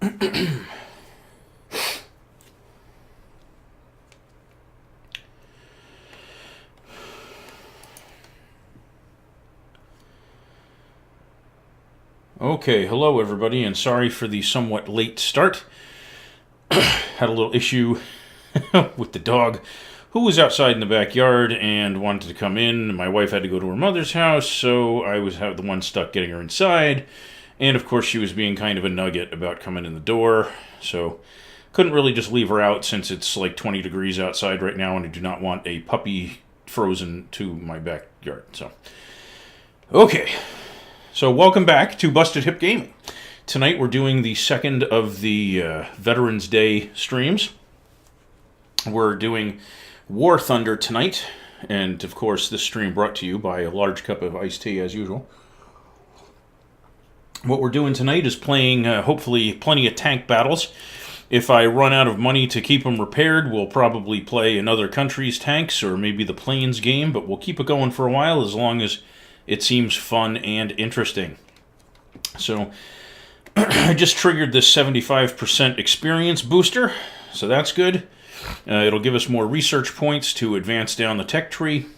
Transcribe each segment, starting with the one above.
Okay, hello everybody, and sorry for the somewhat late start. Had a little issue with the dog who was outside in the backyard and wanted to come in. My wife had to go to her mother's house, so I was the one stuck getting her inside. And of course, she was being kind of a nugget about coming in the door, so couldn't really just leave her out since it's like 20 degrees outside right now, and I do not want a puppy frozen to my backyard. Okay. So welcome back to Busted Hip Gaming. Tonight we're doing the second of the Veterans Day streams. We're doing War Thunder tonight, and of course this stream brought to you by a large cup of iced tea as usual. What we're doing tonight is playing hopefully plenty of tank battles. If I run out of money to keep them repaired, we'll probably play another country's tanks or maybe the planes game, but we'll keep it going for a while as long as it seems fun and interesting. So, I just triggered this 75% experience booster, so that's good. It'll give us more research points to advance down the tech tree,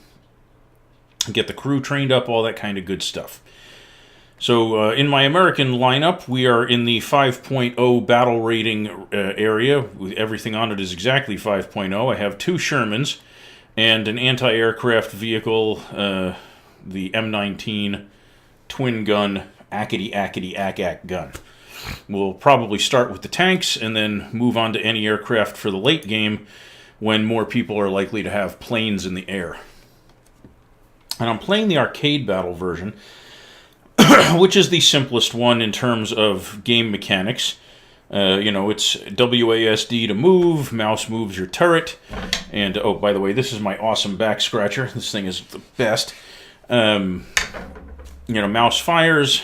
get the crew trained up, all that kind of good stuff. So, in my American lineup, we are in the 5.0 battle rating area. Everything on it is exactly 5.0. I have 2 Shermans and an anti-aircraft vehicle, the M19 twin gun Acadie gun. We'll probably start with the tanks and then move on to any aircraft for the late game when more people are likely to have planes in the air. And I'm playing the arcade battle version, which is the simplest one in terms of game mechanics. It's WASD to move, mouse moves your turret, and oh, by the way, this is my awesome back scratcher. This thing is the best. Mouse fires,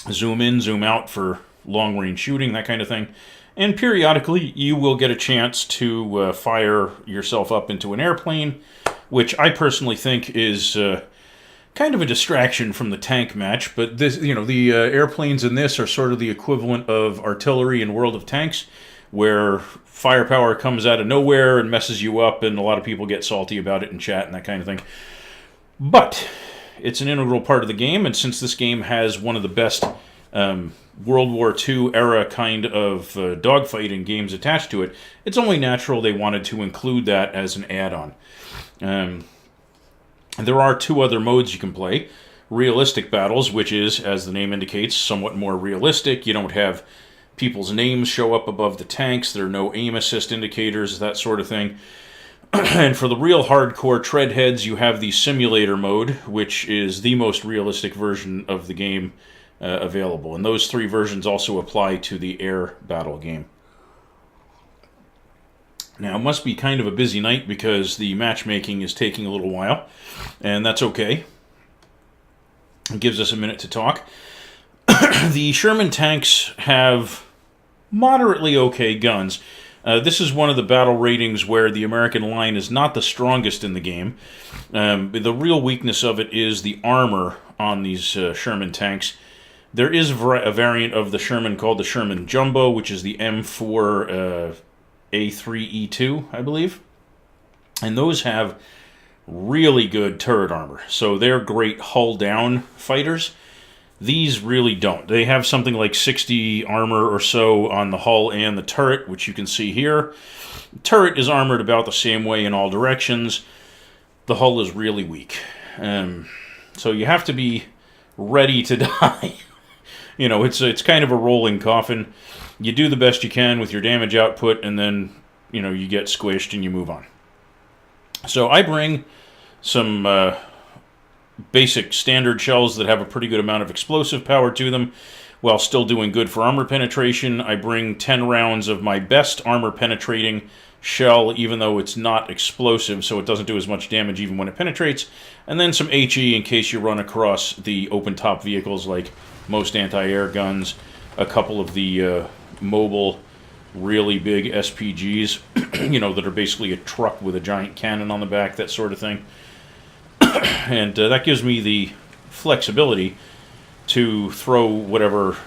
zoom in, zoom out for long-range shooting, that kind of thing. And periodically, you will get a chance to fire yourself up into an airplane, which I personally think is kind of a distraction from the tank match. But this, the airplanes in this are sort of the equivalent of artillery in World of Tanks, where firepower comes out of nowhere and messes you up, and a lot of people get salty about it in chat and that kind of thing. But it's an integral part of the game, and since this game has one of the best World War II era kind of dogfighting games attached to it, it's only natural they wanted to include that as an add-on. There are 2 other modes you can play. Realistic battles, which is, as the name indicates, somewhat more realistic. You don't have people's names show up above the tanks. There are no aim assist indicators, that sort of thing. And for the real hardcore treadheads, you have the simulator mode, which is the most realistic version of the game available. And those 3 versions also apply to the air battle game. Now, it must be kind of a busy night because the matchmaking is taking a little while, and that's okay. It gives us a minute to talk. The Sherman tanks have moderately okay guns. This is one of the battle ratings where the American line is not the strongest in the game. The real weakness of it is the armor on these Sherman tanks. There is a variant of the Sherman called the Sherman Jumbo, which is the M4 A3E2, I believe. And those have really good turret armor. So they're great hull-down fighters. These really don't. They have something like 60 armor or so on the hull and the turret, which you can see here. The turret is armored about the same way in all directions. The hull is really weak. So you have to be ready to die. It's kind of a rolling coffin. You do the best you can with your damage output, and then, you get squished and you move on. So I bring some basic standard shells that have a pretty good amount of explosive power to them while still doing good for armor penetration. I bring 10 rounds of my best armor penetrating shell, even though it's not explosive, so it doesn't do as much damage even when it penetrates. And then some HE in case you run across the open top vehicles like most anti-air guns, a couple of the mobile, really big SPGs, that are basically a truck with a giant cannon on the back, that sort of thing. And that gives me the flexibility to throw whatever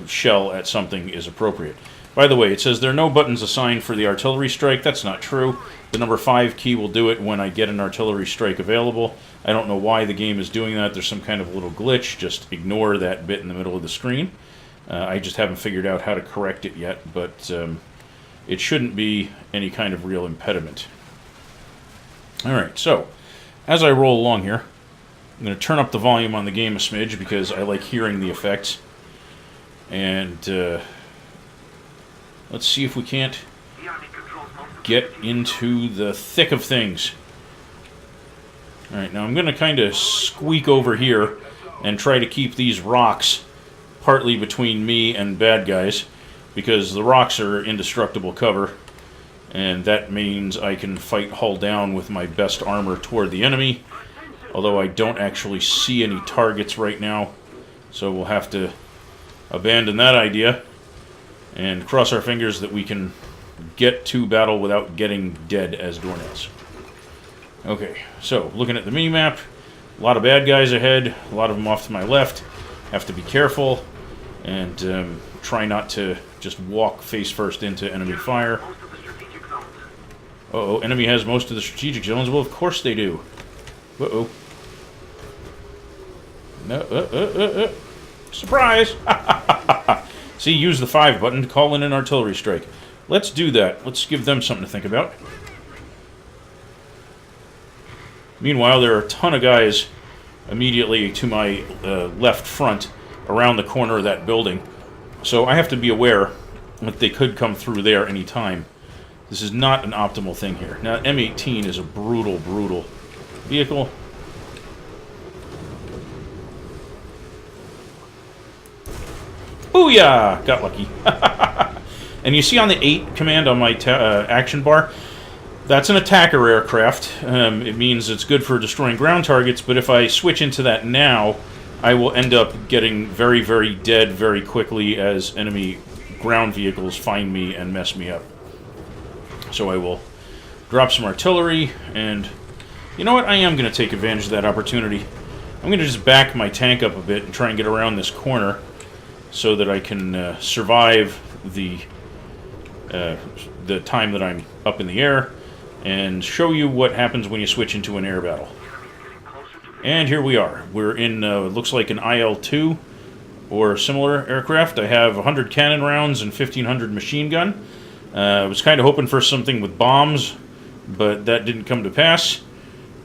shell at something is appropriate. By the way, it says there are no buttons assigned for the artillery strike. That's not true. The number 5 key will do it when I get an artillery strike available. I don't know why the game is doing that. There's some kind of little glitch. Just ignore that bit in the middle of the screen. I just haven't figured out how to correct it yet, but it shouldn't be any kind of real impediment. Alright, so as I roll along here, I'm going to turn up the volume on the game a smidge because I like hearing the effects. And let's see if we can't get into the thick of things. Alright, now I'm going to kind of squeak over here and try to keep these rocks partly between me and bad guys, because the rocks are indestructible cover, and that means I can fight hull down with my best armor toward the enemy, although I don't actually see any targets right now, so we'll have to abandon that idea and cross our fingers that we can get to battle without getting dead as doornails. Okay, so looking at the mini-map, a lot of bad guys ahead, a lot of them off to my left. Have to be careful and try not to just walk face first into enemy fire. Uh-oh, enemy has most of the strategic zones. Well, of course they do. Uh-oh. No, surprise! See, use the 5 button to call in an artillery strike. Let's do that. Let's give them something to think about. Meanwhile, there are a ton of guys immediately to my left front around the corner of that building. So I have to be aware that they could come through there any time. This is not an optimal thing here. Now, M18 is a brutal, brutal vehicle. Booyah! Got lucky. And you see on the 8 command on my action bar, that's an attacker aircraft. It means it's good for destroying ground targets, but if I switch into that now, I will end up getting very, very dead very quickly as enemy ground vehicles find me and mess me up. So I will drop some artillery, and you know what? I am going to take advantage of that opportunity. I'm going to just back my tank up a bit and try and get around this corner so that I can survive the time that I'm up in the air and show you what happens when you switch into an air battle. And here we are. We're in, looks like an IL-2 or similar aircraft. I have 100 cannon rounds and 1,500 machine gun. I was kind of hoping for something with bombs, but that didn't come to pass.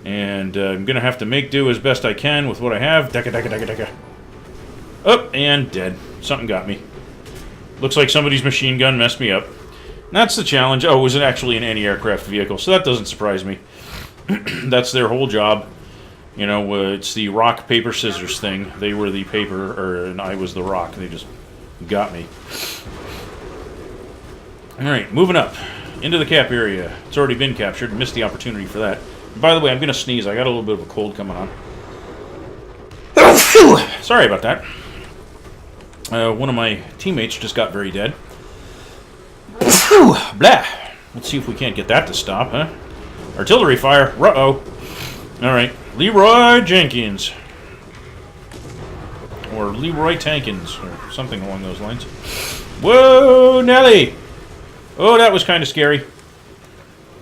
And I'm going to have to make do as best I can with what I have. Dekka, dekka, dekka, dekka. Oh, and dead. Something got me. Looks like somebody's machine gun messed me up. That's the challenge. Oh, it was actually an anti-aircraft vehicle, so that doesn't surprise me. That's their whole job. You know, it's the rock, paper, scissors thing. They were the paper, and I was the rock. They just got me. Alright, moving up. Into the cap area. It's already been captured. Missed the opportunity for that. By the way, I'm going to sneeze. I got a little bit of a cold coming on. Sorry about that. One of my teammates just got very dead. Blah. Let's see if we can't get that to stop, huh? Artillery fire. Uh-oh. Alright. Leroy Jenkins. Or Leroy Tankins. Or something along those lines. Whoa, Nelly! Oh, that was kind of scary.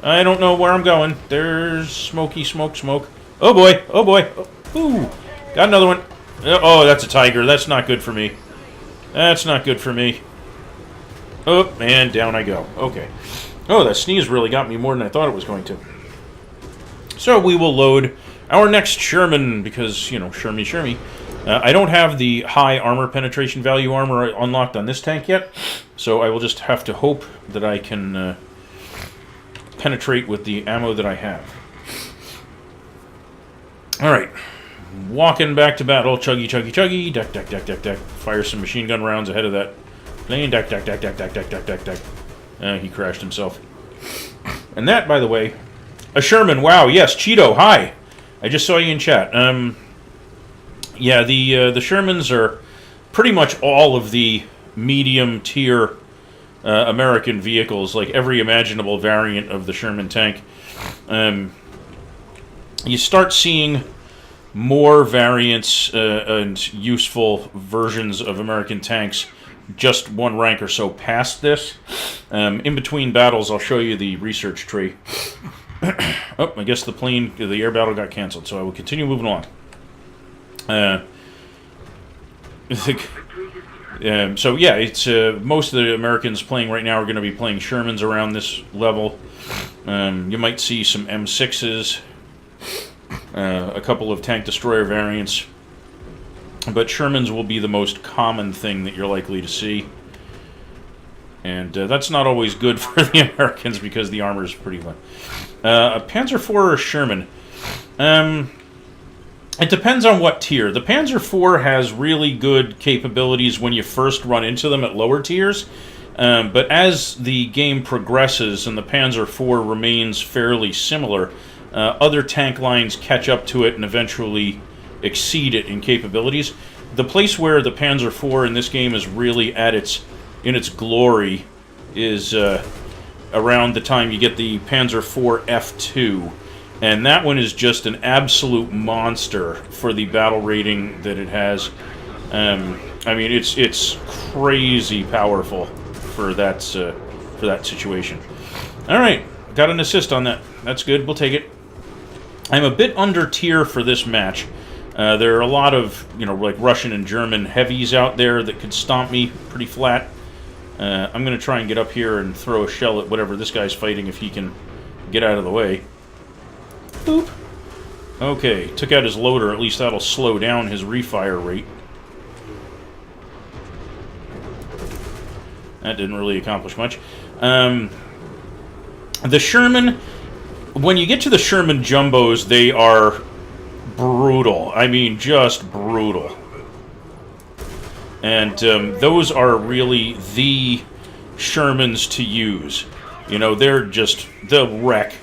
I don't know where I'm going. There's smoky smoke. Oh boy. Oh boy. Ooh. Got another one. Oh, that's a tiger. That's not good for me. That's not good for me. Oh, and down I go. Okay. Oh, that sneeze really got me more than I thought it was going to. So we will load our next Sherman, because, you know, Shermy. I don't have the high armor penetration value armor unlocked on this tank yet, so I will just have to hope that I can penetrate with the ammo that I have. Alright. Walking back to battle. Chuggy, chuggy, chuggy. Deck, deck, deck, deck, deck. Fire some machine gun rounds ahead of that plane. Deck, deck, deck, deck, deck, deck, deck, deck, deck. He crashed himself. And that, by the way, a Sherman. Wow, yes, Cheeto, hi. I just saw you in chat. Yeah, the Shermans are pretty much all of the medium-tier American vehicles, like every imaginable variant of the Sherman tank. You start seeing more variants and useful versions of American tanks just one rank or so past this. In between battles, I'll show you the research tree. Oh, I guess the air battle got canceled, so I will continue moving along. So yeah, it's most of the Americans playing right now are going to be playing Shermans around this level. You might see some M6s, a couple of tank destroyer variants, but Shermans will be the most common thing that you're likely to see. And that's not always good for the Americans because the armor is pretty low. A Panzer IV or a Sherman? It depends on what tier. The Panzer IV has really good capabilities when you first run into them at lower tiers. But as the game progresses and the Panzer IV remains fairly similar, other tank lines catch up to it and eventually exceed it in capabilities. The place where the Panzer IV in this game is really in its glory is around the time you get the Panzer IV F2. And that one is just an absolute monster for the battle rating that it has. I mean, it's crazy powerful for that situation. All right, got an assist on that. That's good. We'll take it. I'm a bit under tier for this match. There are a lot of like Russian and German heavies out there that could stomp me pretty flat. I'm going to try and get up here and throw a shell at whatever this guy's fighting if he can get out of the way. Boop. Okay, took out his loader. At least that'll slow down his refire rate. That didn't really accomplish much. The Sherman, when you get to the Sherman Jumbos, they are brutal. I mean, just brutal. And those are really the Shermans to use. They'll wreck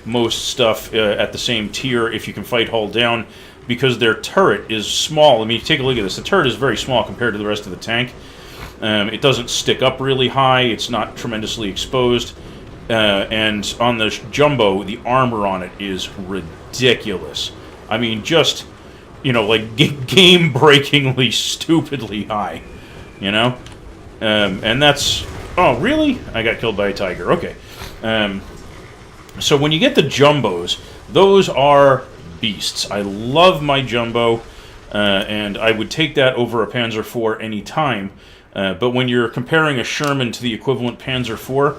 most stuff at the same tier if you can fight hull down, because their turret is small. I mean, take a look at this. The turret is very small compared to the rest of the tank. It doesn't stick up really high. It's not tremendously exposed. And on the Jumbo, the armor on it is ridiculous. I mean, just, like game-breakingly, stupidly high. And that's... Oh, really? I got killed by a tiger. Okay. So when you get the Jumbos, those are beasts. I love my Jumbo, and I would take that over a Panzer IV any time. But when you're comparing a Sherman to the equivalent Panzer IV,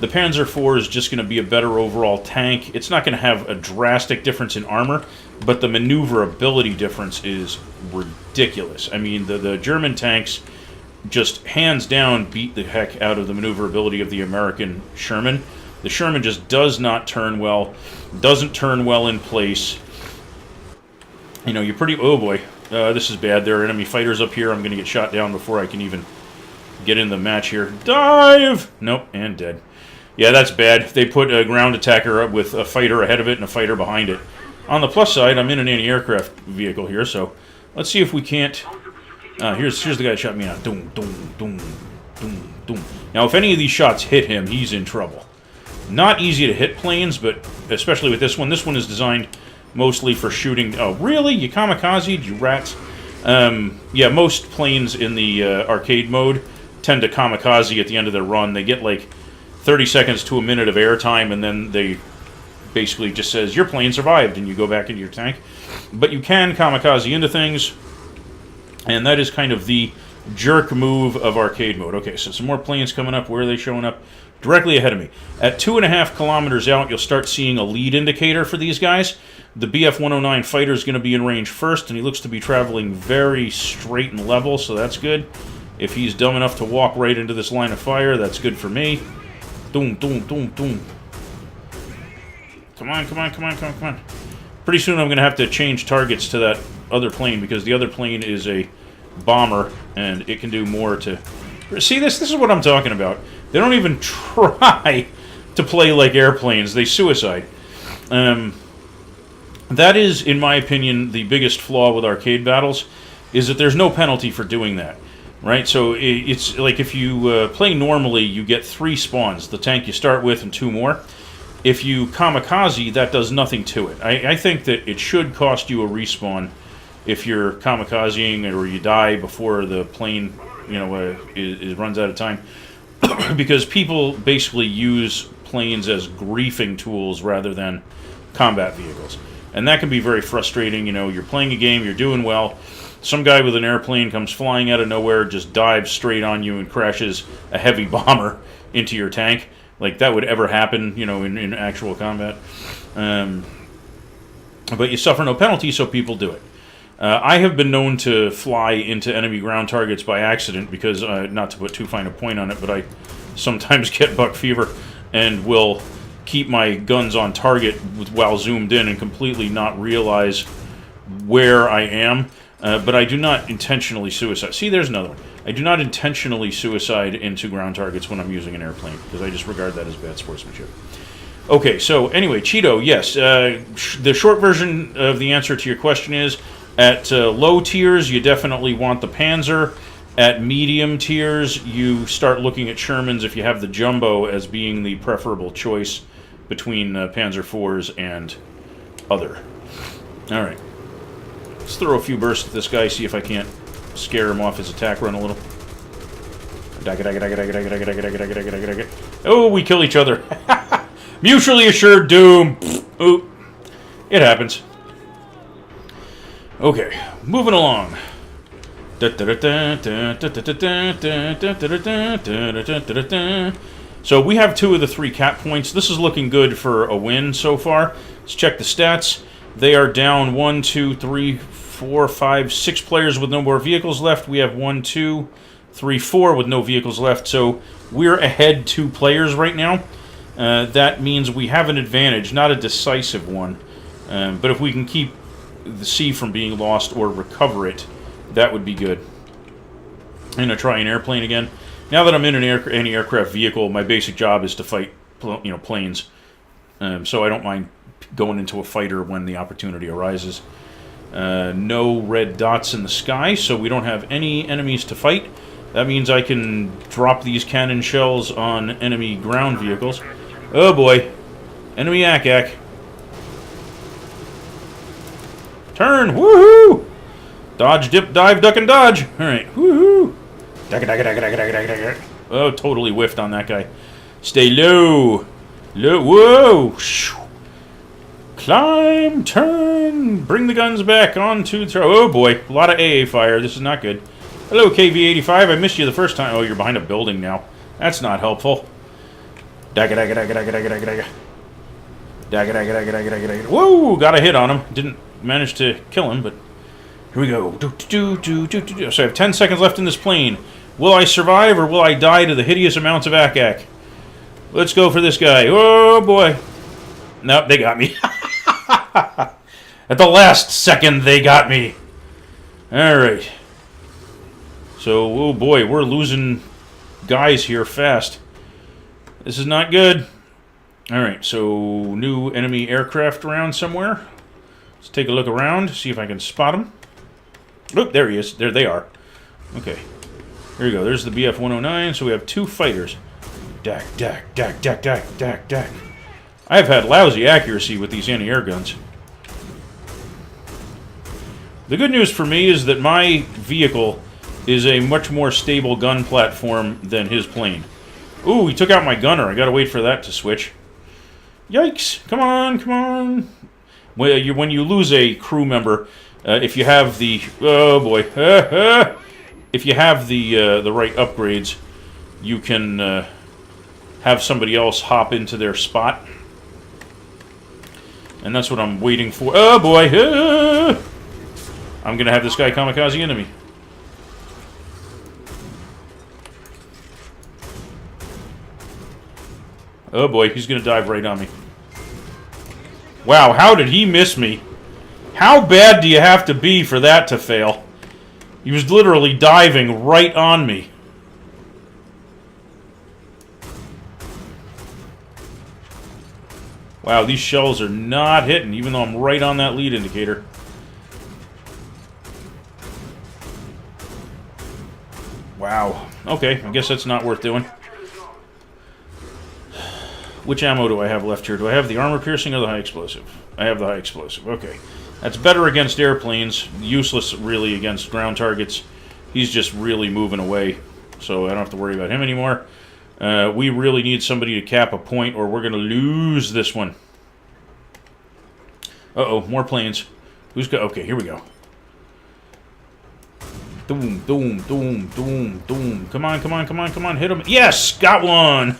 the Panzer IV is just going to be a better overall tank. It's not going to have a drastic difference in armor, but the maneuverability difference is ridiculous. I mean, the German tanks just hands down beat the heck out of the maneuverability of the American Sherman. The Sherman just does not turn well, doesn't turn well in place. You're pretty... Oh boy, this is bad. There are enemy fighters up here. I'm going to get shot down before I can even get in the match here. Dive! Nope, and dead. Yeah, that's bad. They put a ground attacker up with a fighter ahead of it and a fighter behind it. On the plus side, I'm in an anti-aircraft vehicle here, so let's see if we can't... here's the guy that shot me out. Doom, doom, doom, doom, doom. Now, if any of these shots hit him, he's in trouble. Not easy to hit planes, but especially with this one. This one is designed mostly for shooting... Oh, really? You kamikazed, you rats? Yeah, most planes in the arcade mode tend to kamikaze at the end of their run. They get like 30 seconds to a minute of airtime, and then they basically just says, your plane survived, and you go back into your tank. But you can kamikaze into things, and that is kind of the jerk move of arcade mode. Okay, so some more planes coming up. Where are they showing up? Directly ahead of me. At 2.5 kilometers out, you'll start seeing a lead indicator for these guys. The Bf-109 fighter is going to be in range first, and he looks to be traveling very straight and level, so that's good. If he's dumb enough to walk right into this line of fire, that's good for me. Doom, doom, doom, doom. Come on, come on, come on, come on, come on. Pretty soon I'm going to have to change targets to that other plane, because the other plane is a bomber, and it can do more to... See, this is what I'm talking about. They don't even try to play like airplanes. They suicide. That is, in my opinion, the biggest flaw with arcade battles, is that there's no penalty for doing that. Right? So it's like if you play normally, you get 3 spawns. The tank you start with and 2 more. if you kamikaze, that does nothing to it. I think that it should cost you a respawn if you're kamikazing or you die before the plane, it runs out of time. Because people basically use planes as griefing tools rather than combat vehicles. And that can be very frustrating. You're playing a game, you're doing well. Some guy with an airplane comes flying out of nowhere, just dives straight on you and crashes a heavy bomber into your tank. Like that would ever happen, in actual combat. But you suffer no penalty, so people do it. I have been known to fly into enemy ground targets by accident because, not to put too fine a point on it, but I sometimes get buck fever and will keep my guns on target while zoomed in and completely not realize where I am. But I do not intentionally suicide. See, there's another one. I do not intentionally suicide into ground targets when I'm using an airplane, because I just regard that as bad sportsmanship. Okay, so anyway, Cheeto, yes. The short version of the answer to your question is, at low tiers, you definitely want the Panzer. At medium tiers, you start looking at Shermans if you have the Jumbo as being the preferable choice between Panzer IVs and other. All right. Let's throw a few bursts at this guy, see if I can't scare him off his attack run a little. Oh, we kill each other. Mutually assured doom. Ooh. It happens. Okay, moving along. So we have 2 of the 3 cap points. This is looking good for a win so far. Let's check the stats. They are down 1, 2, 3, 4, 5, 6 players with no more vehicles left. We have 1, 2, 3, 4 with no vehicles left. So we're ahead 2 players right now. That means we have an advantage, not a decisive one. But if we can keep the C from being lost or recover it, that would be good. I'm going to try an airplane again. Now that I'm in any aircraft vehicle, my basic job is to fight planes. So I don't mind going into a fighter when the opportunity arises. No red dots in the sky, so we don't have any enemies to fight. That means I can drop these cannon shells on enemy ground vehicles. Oh boy. Enemy Ack-Ack. Turn! Woohoo! Dodge, dip, dive, duck, and dodge! Alright, woohoo! Oh, totally whiffed on that guy. Stay low! Low, whoa! Climb, turn, bring the guns back onto the throw. Oh boy, a lot of AA fire. This is not good. Hello, KV-85. I missed you the first time. Oh, you're behind a building now. That's not helpful. Whoa, got a hit on him. Didn't manage to kill him, but here we go. So I have 10 seconds left in this plane. Will I survive or will I die to the hideous amounts of Ack-Ack? Let's go for this guy. Oh boy. Nope, they got me. At the last second, they got me. Alright. So, oh boy, we're losing guys here fast. This is not good. Alright, so new enemy aircraft around somewhere. Let's take a look around, see if I can spot him. Oh, there he is. There they are. Okay. Here we go. There's the BF-109, so we have 2 fighters. Dak. I've had lousy accuracy with these anti-air guns. The good news for me is that my vehicle is a much more stable gun platform than his plane. Ooh, he took out my gunner. I gotta wait for that to switch. Yikes! Come on! When you lose a crew member, if you have the... Oh boy. If you have the right upgrades, you can have somebody else hop into their spot. And that's what I'm waiting for. Oh boy! I'm gonna have this guy kamikaze into me. Oh boy, he's gonna dive right on me. Wow, how did he miss me? How bad do you have to be for that to fail? He was literally diving right on me. Wow, these shells are not hitting, even though I'm right on that lead indicator. Wow. Okay, I guess that's not worth doing. Which ammo do I have left here? Do I have the armor piercing or the high explosive? I have the high explosive. Okay. That's better against airplanes. Useless, really, against ground targets. He's just really moving away, so I don't have to worry about him anymore. We really need somebody to cap a point, or we're going to lose this one. Uh-oh, more planes. Who's got... Okay, here we go. Doom, doom, doom, doom, doom. Come on, come on, come on, come on. Hit him. Yes! Got one!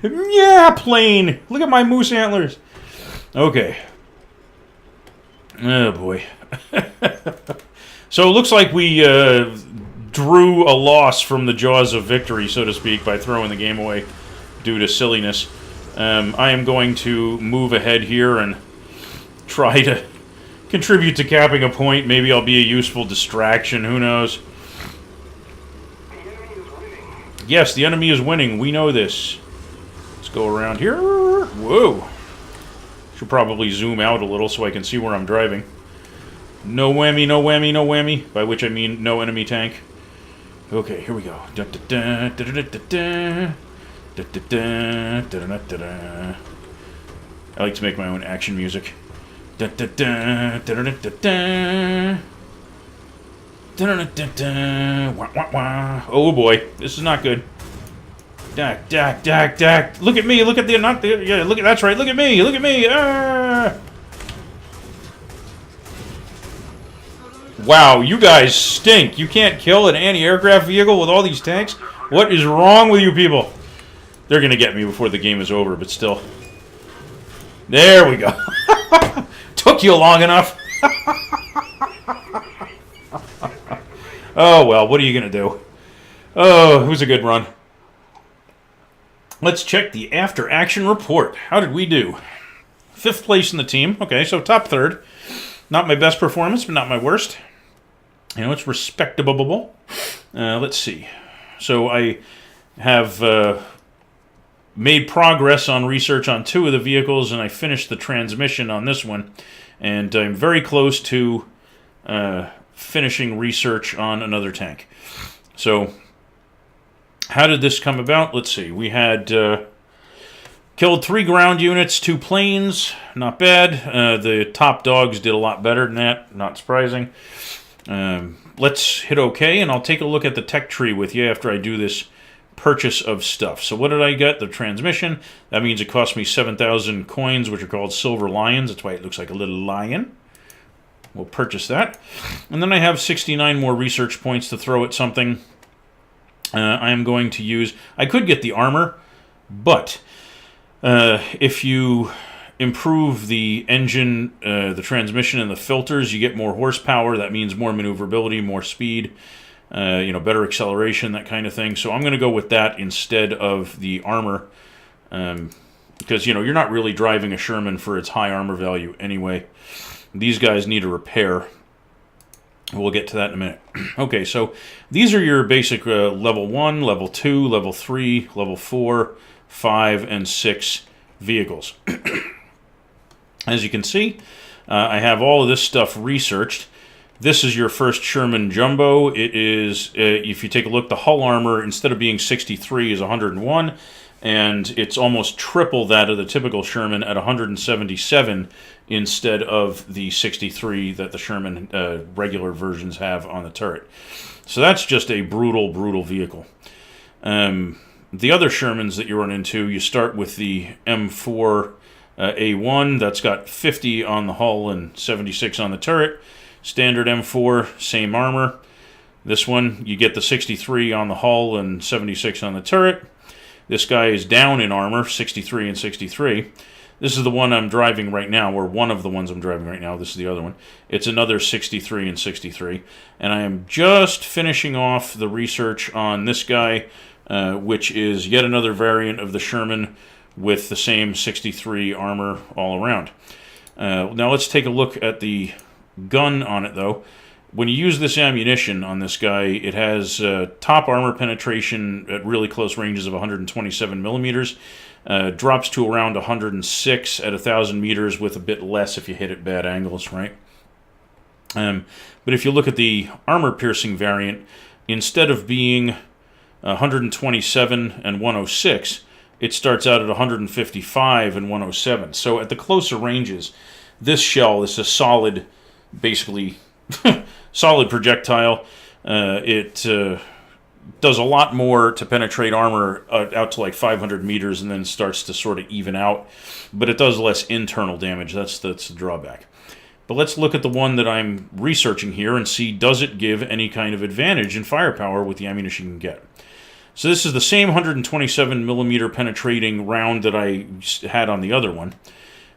Yeah, plane! Look at my moose antlers. Okay. Oh, boy. So it looks like we drew a loss from the jaws of victory, so to speak, by throwing the game away due to silliness. I am going to move ahead here and try to contribute to capping a point. Maybe I'll be a useful distraction. Who knows? Yes, the enemy is winning. We know this. Let's go around here. Whoa. Should probably zoom out a little so I can see where I'm driving. No whammy, no whammy, no whammy. By which I mean no enemy tank. Okay, here we go. I like to make my own action music. Oh boy, this is not good. Dak, dak, dak, dak. Look at me, look at the, not the, yeah, look at, that's right, look at me, look at me. Wow, you guys stink. You can't kill an anti-aircraft vehicle with all these tanks? What is wrong with you people? They're gonna get me before the game is over, but still. There we go. Took you long enough. Oh, well, what are you gonna do? Oh, it was a good run. Let's check the after-action report. How did we do? 5th place in the team. Okay, so top 3rd. Not my best performance, but not my worst. You know, it's respectable. Let's see. So I have made progress on research on 2 of the vehicles, and I finished the transmission on this one. And I'm very close to finishing research on another tank. So, how did this come about? Let's see. We had killed 3 ground units, 2 planes. Not bad. The top dogs did a lot better than that. Not surprising. Let's hit OK, and I'll take a look at the tech tree with you after I do this purchase of stuff. So what did I get? The transmission. That means it cost me 7,000 coins, which are called silver lions. That's why it looks like a little lion. We'll purchase that. And then I have 69 more research points to throw at something. I am going to use... I could get the armor, but if you improve the engine, the transmission, and the filters, you get more horsepower. That means more maneuverability, more speed, better acceleration, that kind of thing. So I'm going to go with that instead of the armor, because, you're not really driving a Sherman for its high armor value anyway. These guys need a repair. We'll get to that in a minute. Okay, so these are your basic level 1, level 2, level 3, level 4, 5, and 6 vehicles. As you can see, I have all of this stuff researched. This is your first Sherman Jumbo. It is, if you take a look, the hull armor, instead of being 63, is 101, and it's almost triple that of the typical Sherman at 177 instead of the 63 that the Sherman regular versions have on the turret. So that's just a brutal, brutal vehicle. The other Shermans that you run into, you start with the M4 A1. That's got 50 on the hull and 76 on the turret. Standard M4, same armor. This one, you get the 63 on the hull and 76 on the turret. This guy is down in armor, 63 and 63. This is the one I'm driving right now, or one of the ones I'm driving right now. This is the other one. It's another 63 and 63. And I am just finishing off the research on this guy, which is yet another variant of the Sherman with the same 63 armor all around. Now let's take a look at the gun on it, though. When you use this ammunition on this guy, it has top armor penetration at really close ranges of 127 millimeters. Drops to around 106 at 1,000 meters, with a bit less if you hit at bad angles, right? But if you look at the armor-piercing variant, instead of being 127 and 106, it starts out at 155 and 107. So at the closer ranges, this shell is a solid, basically solid projectile. It does a lot more to penetrate armor out to like 500 meters and then starts to sort of even out. But it does less internal damage. That's the drawback. But let's look at the one that I'm researching here and see, does it give any kind of advantage in firepower with the ammunition you can get. So this is the same 127 millimeter penetrating round that I had on the other one.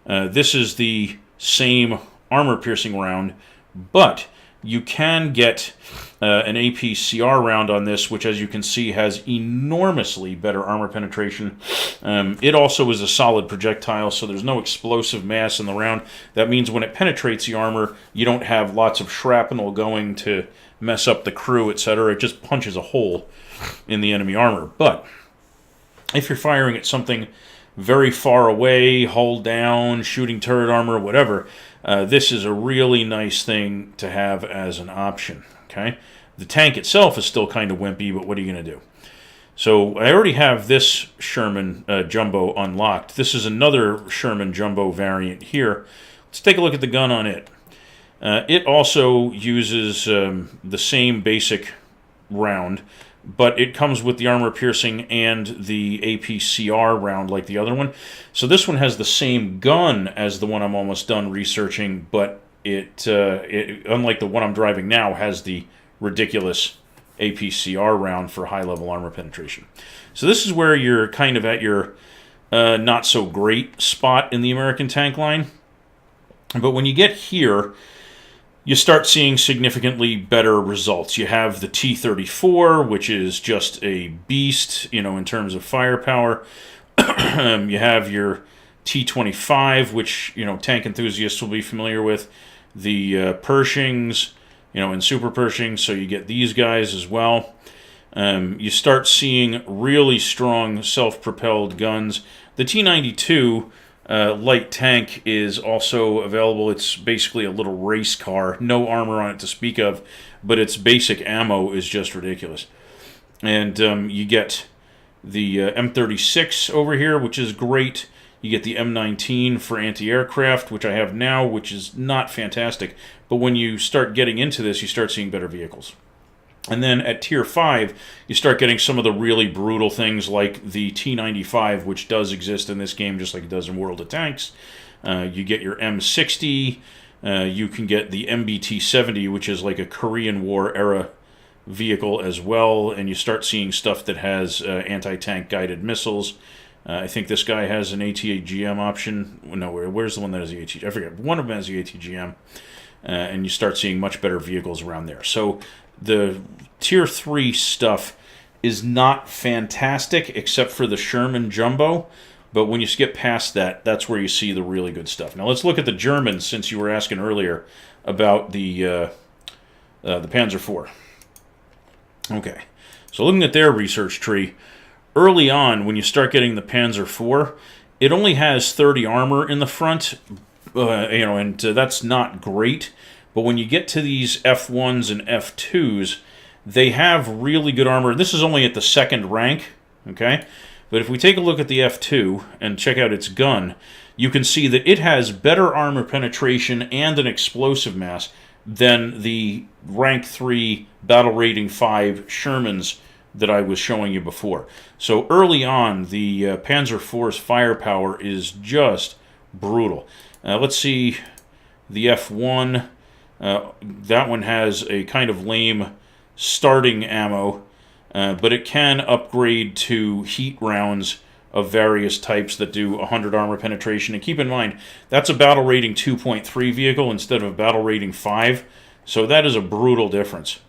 This is the same armor-piercing round, but you can get an APCR round on this, which, as you can see, has enormously better armor penetration. It also is a solid projectile, so there's no explosive mass in the round. That means when it penetrates the armor, you don't have lots of shrapnel going to mess up the crew, etc. It just punches a hole in the enemy armor. But if you're firing at something very far away, hull down, shooting turret armor, whatever, this is a really nice thing to have as an option. Okay, the tank itself is still kind of wimpy, but what are you going to do? So I already have this Sherman Jumbo unlocked. This is another Sherman Jumbo variant here. Let's take a look at the gun on it. It also uses the same basic round, but it comes with the armor piercing and the APCR round like the other one. So this one has the same gun as the one I'm almost done researching, but it unlike the one I'm driving now, has the ridiculous APCR round for high-level armor penetration. So this is where you're kind of at your not-so-great spot in the American tank line. But when you get here, you start seeing significantly better results. You have the T-34, which is just a beast, in terms of firepower. You have your T-25, which, tank enthusiasts will be familiar with. The Pershings, and Super Pershings, so you get these guys as well. You start seeing really strong self-propelled guns. The T-92 light tank is also available. It's basically a little race car. No armor on it to speak of, but its basic ammo is just ridiculous. And you get the M36 over here, which is great. You get the M19 for anti-aircraft, which I have now, which is not fantastic. But when you start getting into this, you start seeing better vehicles. And then at Tier 5, you start getting some of the really brutal things like the T-95, which does exist in this game just like it does in World of Tanks. You get your M60. You can get the MBT-70, which is like a Korean War era vehicle as well. And you start seeing stuff that has anti-tank guided missiles. I think this guy has an AT-GM option. No, where's the one that has the AT? I forget. One of them has the AT-GM. And you start seeing much better vehicles around there. So the Tier 3 stuff is not fantastic, except for the Sherman Jumbo. But when you get past that, that's where you see the really good stuff. Now let's look at the Germans, since you were asking earlier about the Panzer IV. Okay, so looking at their research tree, early on, when you start getting the Panzer IV, it only has 30 armor in the front, and that's not great. But when you get to these F1s and F2s, they have really good armor. This is only at the second rank, okay? But if we take a look at the F2 and check out its gun, you can see that it has better armor penetration and an explosive mass than the rank 3 battle rating 5 Shermans that I was showing you before. So early on, the Panzer IV's firepower is just brutal. Let's see the F1. That one has a kind of lame starting ammo, but it can upgrade to heat rounds of various types that do 100 armor penetration. And keep in mind, that's a battle rating 2.3 vehicle instead of a battle rating 5, so that is a brutal difference.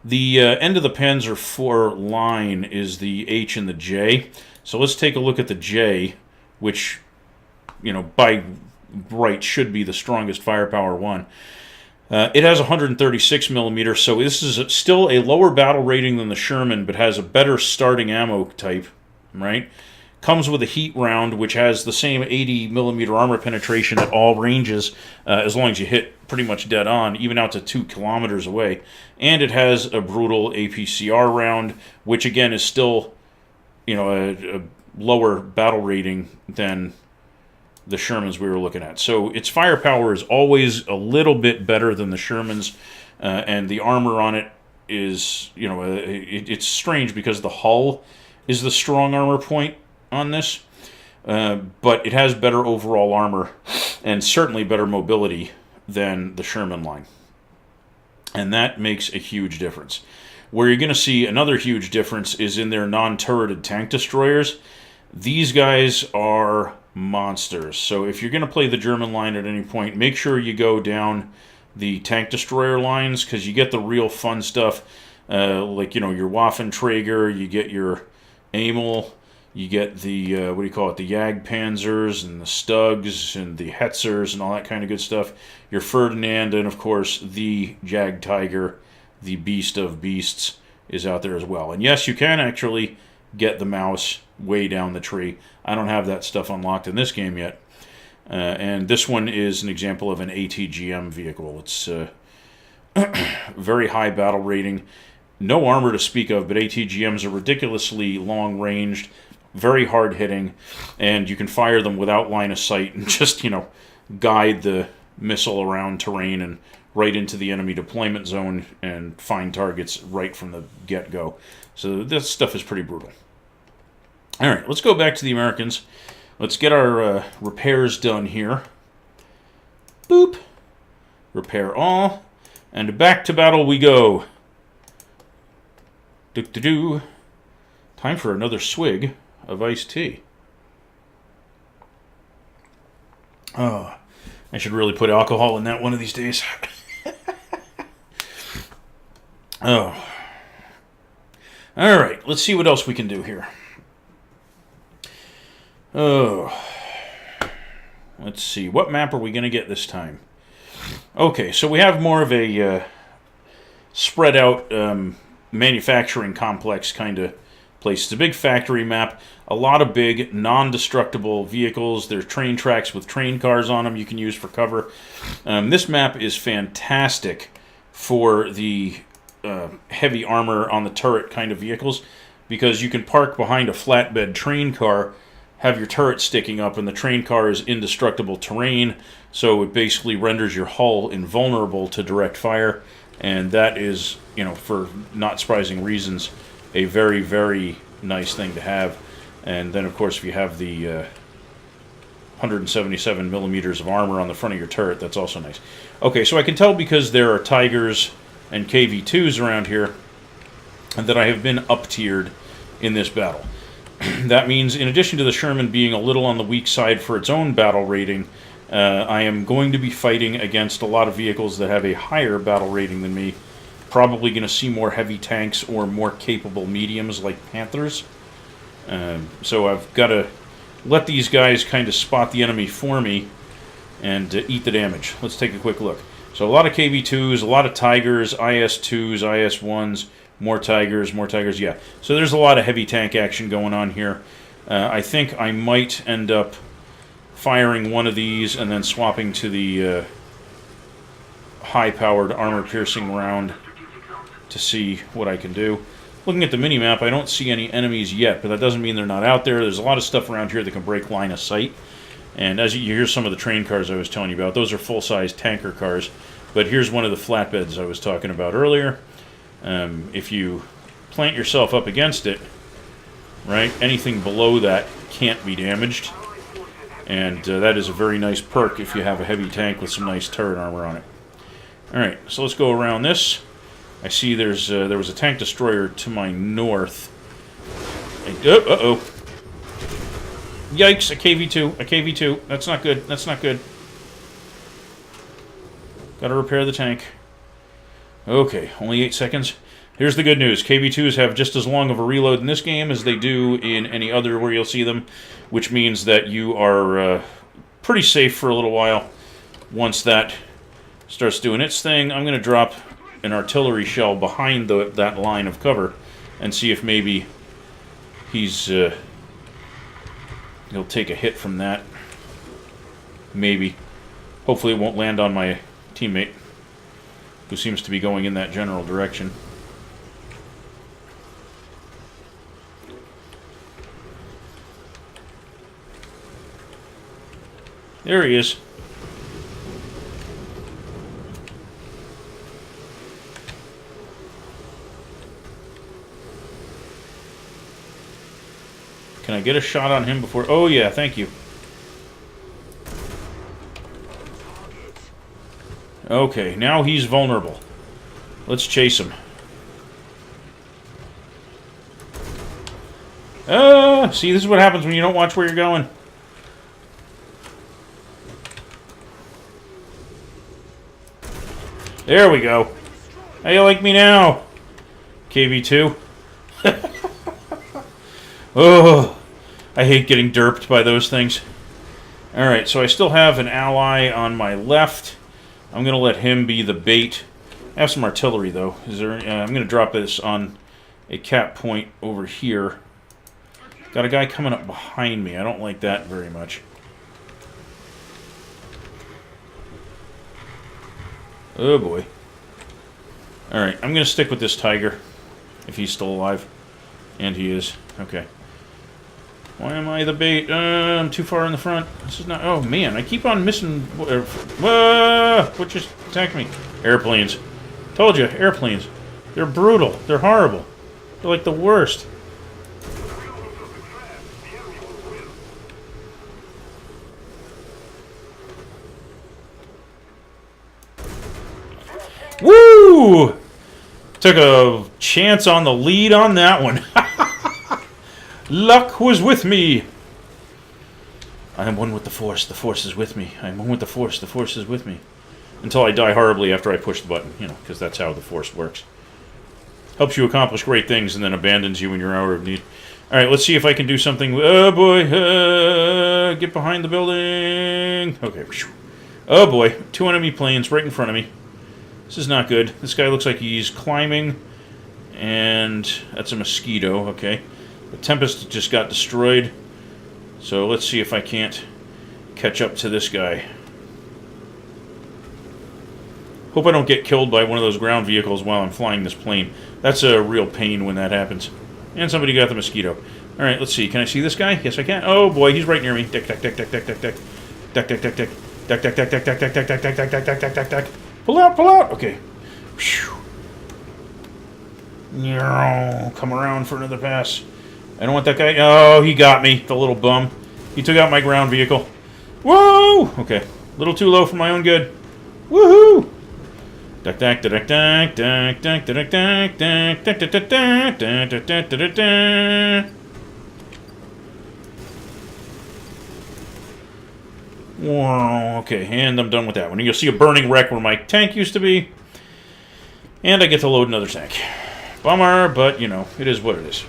The end of the Panzer IV line is the H and the J. So let's take a look at the J, which, by right should be the strongest firepower one. It has 136 millimeters, so this is still a lower battle rating than the Sherman, but has a better starting ammo type, right? Comes with a heat round, which has the same 80 millimeter armor penetration at all ranges, as long as you hit pretty much dead on, even out to 2 kilometers away. And it has a brutal APCR round, which again is still, a lower battle rating than the Shermans we were looking at. So its firepower is always a little bit better than the Shermans, and the armor on it is, it's strange because the hull is the strong armor point on this, but it has better overall armor and certainly better mobility than the Sherman line. And that makes a huge difference. Where you're going to see another huge difference is in their non-turreted tank destroyers. These guys are monsters. So if you're going to play the German line at any point, make sure you go down the tank destroyer lines, because you get the real fun stuff, like, your Waffenträger, you get your Amel, you get the, the Jagdpanzers and the Stugs and the Hetzers and all that kind of good stuff. Your Ferdinand, and of course the Jagdtiger, the Beast of Beasts, is out there as well. And yes, you can actually get the Maus way down the tree. I don't have that stuff unlocked in this game yet. And this one is an example of an ATGM vehicle. It's very high battle rating. No armor to speak of, but ATGMs are ridiculously long-ranged, very hard-hitting, and you can fire them without line of sight and just, guide the missile around terrain and right into the enemy deployment zone and find targets right from the get-go. So this stuff is pretty brutal. All right, let's go back to the Americans. Let's get our repairs done here. Boop. Repair all. And back to battle we go. Do-do-do. Time for another swig of iced tea. Oh, I should really put alcohol in that one of these days. Oh. All right, let's see what else we can do here. Oh. Let's see. What map are we going to get this time? Okay, so we have more of a spread out manufacturing complex kind of place. It's a big factory map. A lot of big non-destructible vehicles. There's train tracks with train cars on them you can use for cover. This map is fantastic for the heavy armor on the turret kind of vehicles, because you can park behind a flatbed train car, have your turret sticking up, and the train car is indestructible terrain, so it basically renders your hull invulnerable to direct fire, and that is, for not surprising reasons, a very, very nice thing to have. And then, of course, if you have the 177 millimeters of armor on the front of your turret, that's also nice. Okay, so I can tell because there are Tigers and KV-2s around here that I have been up-tiered in this battle. That means, in addition to the Sherman being a little on the weak side for its own battle rating, I am going to be fighting against a lot of vehicles that have a higher battle rating than me. Probably going to see more heavy tanks or more capable mediums like Panthers. So I've got to let these guys kind of spot the enemy for me and eat the damage. Let's take a quick look. So a lot of KV-2s, a lot of Tigers, IS-2s, IS-1s, more Tigers, yeah. So there's a lot of heavy tank action going on here. I think I might end up firing one of these and then swapping to the high-powered armor-piercing round to see what I can do. Looking at the mini-map, I don't see any enemies yet, but that doesn't mean they're not out there. There's a lot of stuff around here that can break line of sight. And as you hear some of the train cars I was telling you about, those are full-size tanker cars. But here's one of the flatbeds I was talking about earlier. If you plant yourself up against it, right, anything below that can't be damaged. And that is a very nice perk if you have a heavy tank with some nice turret armor on it. Alright, so let's go around this. I see there was a tank destroyer to my north. Uh-oh. Yikes, a KV-2. That's not good. Gotta repair the tank. Okay, only 8 seconds. Here's the good news. KV-2s have just as long of a reload in this game as they do in any other where you'll see them, which means that you are pretty safe for a little while. Once that starts doing its thing, I'm going to drop an artillery shell behind that line of cover and see if maybe he'll take a hit from that. Maybe. Hopefully it won't land on my teammate, who seems to be going in that general direction. There he is. Can I get a shot on him before... Oh, yeah, thank you. Okay, now he's vulnerable. Let's chase him. See, this is what happens when you don't watch where you're going. There we go. How you like me now, KV2? Oh, I hate getting derped by those things. Alright, so I still have an ally on my left. I'm going to let him be the bait. I have some artillery, though. Is there? I'm going to drop this on a cap point over here. Got a guy coming up behind me. I don't like that very much. Oh, boy. Alright, I'm going to stick with this tiger. If he's still alive. And he is. Okay. Why am I the bait? I'm too far in the front. This is not... Oh, man. I keep on missing... What just attacked me? Airplanes. Told you. Airplanes. They're brutal. They're horrible. They're like the worst. Woo! Took a chance on the lead on that one. Luck was with me. I am one with the Force. The Force is with me. I am one with the Force. The Force is with me. Until I die horribly after I push the button, you know, because that's how the Force works. Helps you accomplish great things and then abandons you in your hour of need. Alright, let's see if I can do something. Oh, boy. Get behind the building. Okay. Oh, boy. 2 enemy planes right in front of me. This is not good. This guy looks like he's climbing. And that's a mosquito. Okay. The Tempest just got destroyed. So let's see if I can't catch up to this guy. Hope I don't get killed by one of those ground vehicles while I'm flying this plane. That's a real pain when that happens. And somebody got the mosquito. Alright, let's see. Can I see this guy? Yes, I can. Oh boy, he's right near me. Deck, deck, deck, deck, deck, deck, deck. Deck, deck, deck, deck. Deck, deck, deck, deck, deck, deck, deck, deck, deck, deck, deck, deck, deck, deck, deck. Pull out, pull out! Okay. Phew. Come around for another pass. I don't want that guy... Oh, he got me, the little bum. He took out my ground vehicle. Whoa! Okay. A little too low for my own good. Woohoo! Duck, duck, duck, duck, duck, duck, duck, duck, duck, duck, duck, duck, duck, duck, duck, duck, duck. Whoa, okay, and I'm done with that one. You'll see a burning wreck where my tank used to be. And I get to load another tank. Bummer, but, you know, it is what it is.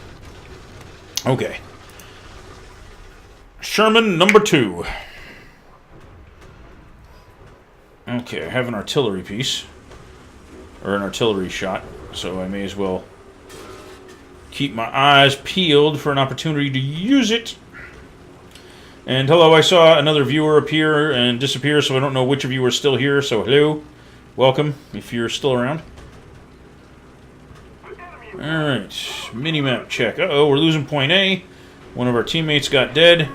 Okay. Sherman number 2. Okay, I have an artillery piece. Or an artillery shot. So I may as well keep my eyes peeled for an opportunity to use it. And hello, I saw another viewer appear and disappear, so I don't know which of you are still here. So hello. Welcome, if you're still around. Alright, mini-map check. Uh-oh, we're losing point A. One of our teammates got dead.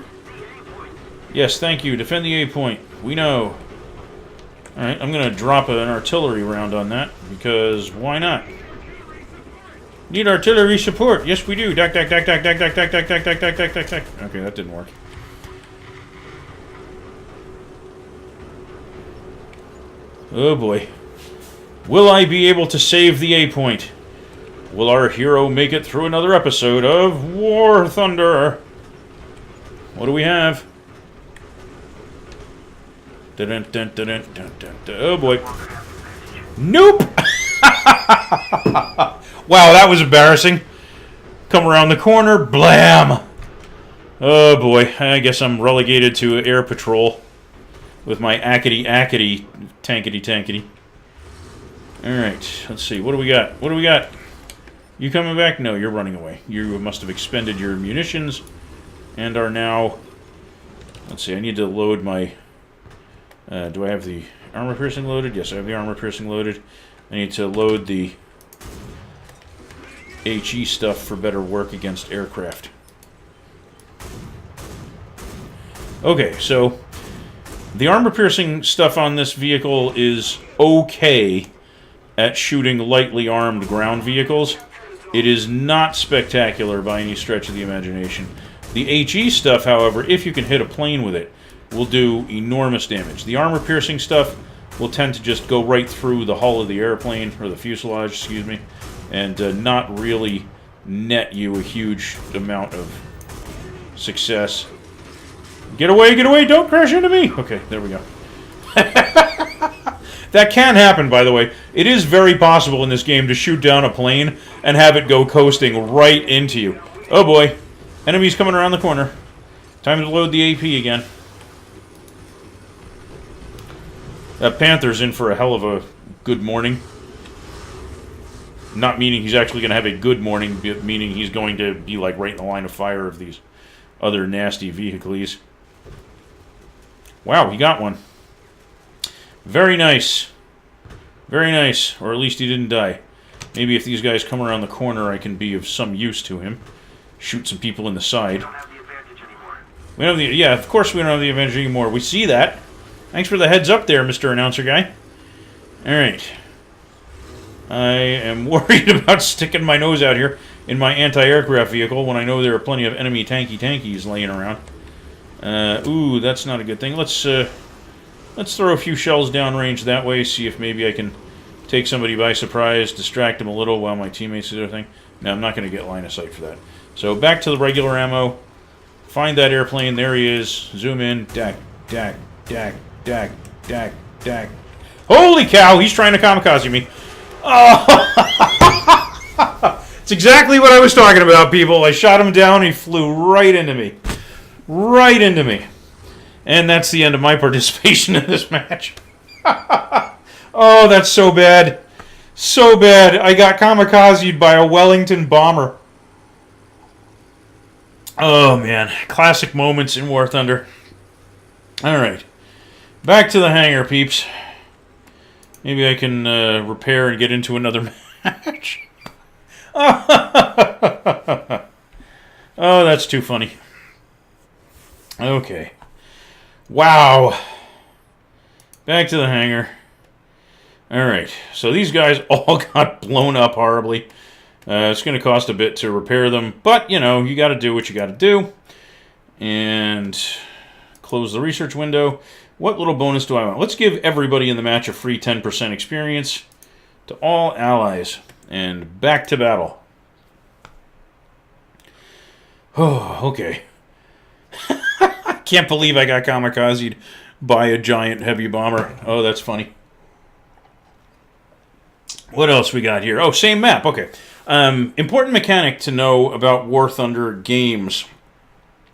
Yes, thank you. Defend the A point. We know. Alright, I'm going to drop an artillery round on that, because why not? Need artillery support. Yes, we do. Dack, dack, dack, dack, dack, dack, dack, dack, dack, dack, dack, dack, dack, dack. Okay, that didn't work. Oh boy. Will I be able to save the A point? Will our hero make it through another episode of War Thunder? What do we have? Dun, dun, dun, dun, dun, dun, dun. Oh boy. Nope! Wow, that was embarrassing. Come around the corner, blam! Oh boy, I guess I'm relegated to air patrol with my tankety tankety. Alright, let's see, what do we got? What do we got? You coming back? No, you're running away. You must have expended your munitions and are now... Let's see, I need to load my... do I have the armor piercing loaded? Yes, I have the armor piercing loaded. I need to load the HE stuff for better work against aircraft. Okay, so The armor-piercing stuff on this vehicle is okay at shooting lightly armed ground vehicles. It is not spectacular by any stretch of the imagination. The HE stuff, however, if you can hit a plane with it, will do enormous damage. The armor-piercing stuff will tend to just go right through the hull of the airplane, or the fuselage, excuse me, and not really net you a huge amount of success. Get away, don't crash into me! Okay, there we go. That can happen, by the way. It is very possible in this game to shoot down a plane and have it go coasting right into you. Oh boy. Enemies coming around the corner. Time to load the AP again. That Panther's in for a hell of a good morning. Not meaning he's actually going to have a good morning, but meaning he's going to be like right in the line of fire of these other nasty vehicles. Wow, he got one. Very nice. Very nice. Or at least he didn't die. Maybe if these guys come around the corner, I can be of some use to him. Shoot some people in the side. We don't have the, yeah, of course we don't have the advantage anymore. We see that. Thanks for the heads up there, Mr. Announcer Guy. Alright. I am worried about sticking my nose out here in my anti-aircraft vehicle when I know there are plenty of enemy tankies laying around. Ooh, that's not a good thing. Let's throw a few shells downrange that way, see if maybe I can take somebody by surprise, distract them a little while my teammates do their thing. No, I'm not going to get line of sight for that. So back to the regular ammo. Find that airplane. There he is. Zoom in. Dack, dack, dack, dack, dack, dack. Holy cow, he's trying to kamikaze me. Oh! It's exactly what I was talking about, people. I shot him down, he flew right into me. Right into me. And that's the end of my participation in this match. Oh, that's so bad. So bad. I got kamikazed by a Wellington bomber. Oh, man. Classic moments in War Thunder. Alright. Back to the hangar, peeps. Maybe I can repair and get into another match. Oh, that's too funny. Okay. Wow. Back to the hangar. Alright, so these guys all got blown up horribly. It's going to cost a bit to repair them, but, you know, you got to do what you got to do. And close the research window. What little bonus do I want? Let's give everybody in the match a free 10% experience to all allies. And back to battle. Oh, okay. I can't believe I got kamikazed by a giant heavy bomber. Oh, that's funny. What else we got here? Oh, same map. Okay. Important mechanic to know about War Thunder games.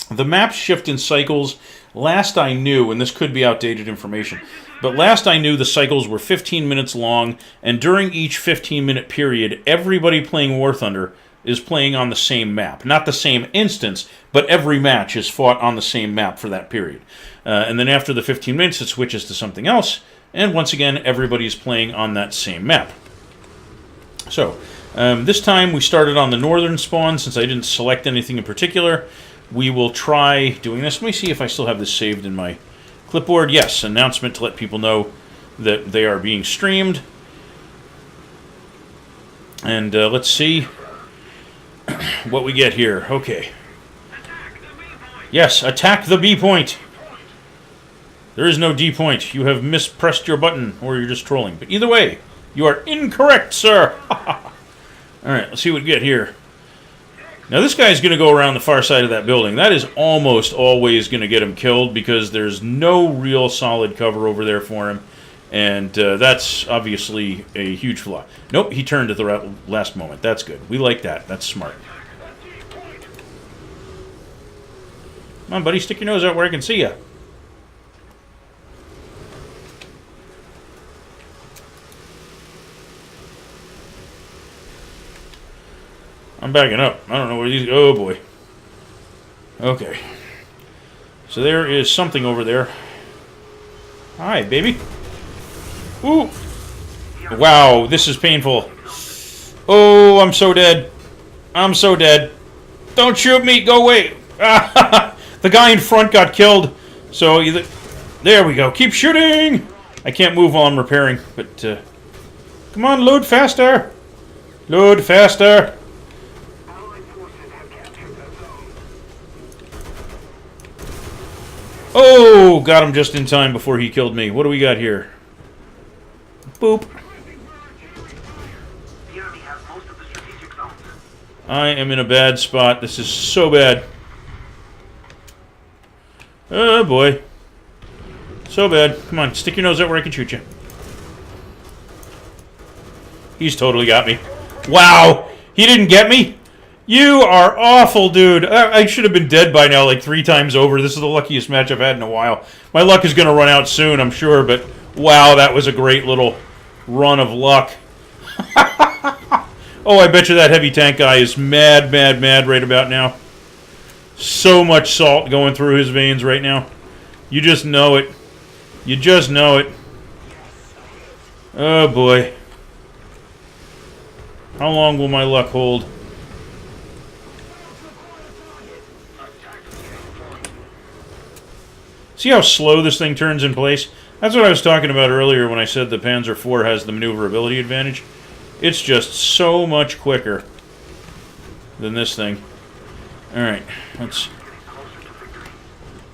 The maps shift in cycles. Last I knew, and this could be outdated information, but last I knew the cycles were 15 minutes long, and during each 15-minute period, everybody playing War Thunder is playing on the same map. Not the same instance, but every match is fought on the same map for that period. And then after the 15 minutes, it switches to something else, and once again, everybody's playing on that same map. So, this time we started on the northern spawn, since I didn't select anything in particular. We will try doing this. Let me see if I still have this saved in my clipboard. Yes, announcement to let people know that they are being streamed. And let's see what we get here. Okay. Yes, attack the B point. There is no D point. You have mispressed your button, or you're just trolling. But either way, you are incorrect, sir. Alright, let's see what we get here. Now this guy's going to go around the far side of that building. That is almost always going to get him killed because there's no real solid cover over there for him. And that's obviously a huge flaw. Nope, he turned at the last moment. That's good. We like that. That's smart. Come on, buddy. Stick your nose out where I can see you. I'm backing up. I don't know where these... Oh, boy. Okay. So there is something over there. Hi, baby. Ooh. Wow, this is painful. Oh, I'm so dead. I'm so dead. Don't shoot me. Go away. The guy in front got killed. So either... There we go. Keep shooting! I can't move while I'm repairing, but... come on, load faster! Load faster! Oh! Got him just in time before he killed me. What do we got here? Boop. I am in a bad spot. This is so bad. Oh, boy. So bad. Come on, stick your nose out where I can shoot you. He's totally got me. Wow! He didn't get me? You are awful, dude. I should have been dead by now like 3 times over. This is the luckiest match I've had in a while. My luck is going to run out soon, I'm sure, but wow, that was a great little run of luck. Oh, I bet you that heavy tank guy is mad, mad, mad right about now. So much salt going through his veins right now. You just know it. You just know it. Oh, boy. How long will my luck hold? See how slow this thing turns in place? That's what I was talking about earlier when I said the Panzer IV has the maneuverability advantage. It's just so much quicker than this thing. Alright, let's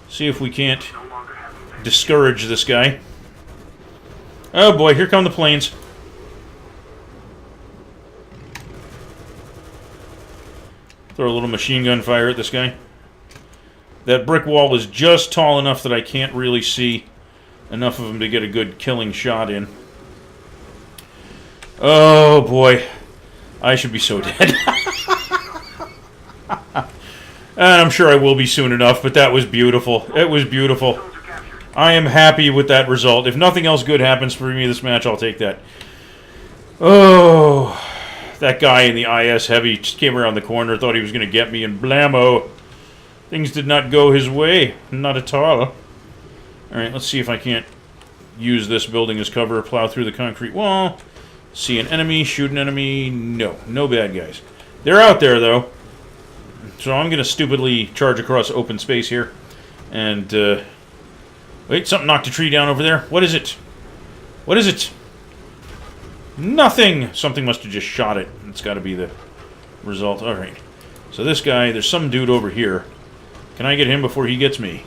see if we can't discourage this guy. Oh boy, here come the planes. Throw a little machine gun fire at this guy. That brick wall is just tall enough that I can't really see enough of them to get a good killing shot in. Oh boy. I should be so dead. And I'm sure I will be soon enough, but that was beautiful. It was beautiful. I am happy with that result. If nothing else good happens for me this match, I'll take that. Oh, that guy in the IS Heavy just came around the corner, thought he was going to get me, and blammo. Things did not go his way. Not at all. Alright, let's see if I can't use this building as cover, plow through the concrete wall. See an enemy, shoot an enemy. No, no bad guys. They're out there, though. So I'm going to stupidly charge across open space here. And, wait, something knocked a tree down over there. What is it? What is it? Nothing! Something must have just shot it. It's got to be the result. Alright. So this guy, there's some dude over here. Can I get him before he gets me?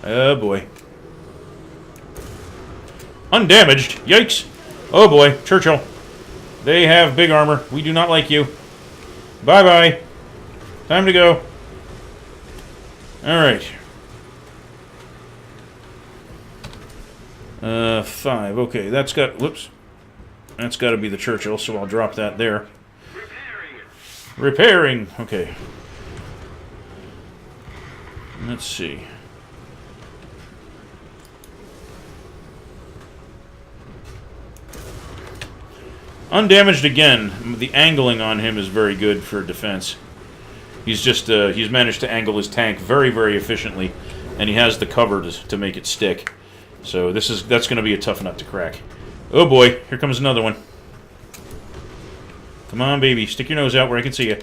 Oh, boy. Undamaged! Yikes! Oh, boy. Churchill. They have big armor. We do not like you. Bye-bye. Time to go. Alright. 5. Okay, that's got... Whoops. That's got to be the Churchill, so I'll drop that there. Repairing! Okay. Let's see. Undamaged again. The angling on him is very good for defense. He's just, he's managed to angle his tank very, very efficiently, and he has the cover to make it stick. So that's going to be a tough nut to crack. Oh boy, here comes another one. Come on, baby, stick your nose out where I can see you.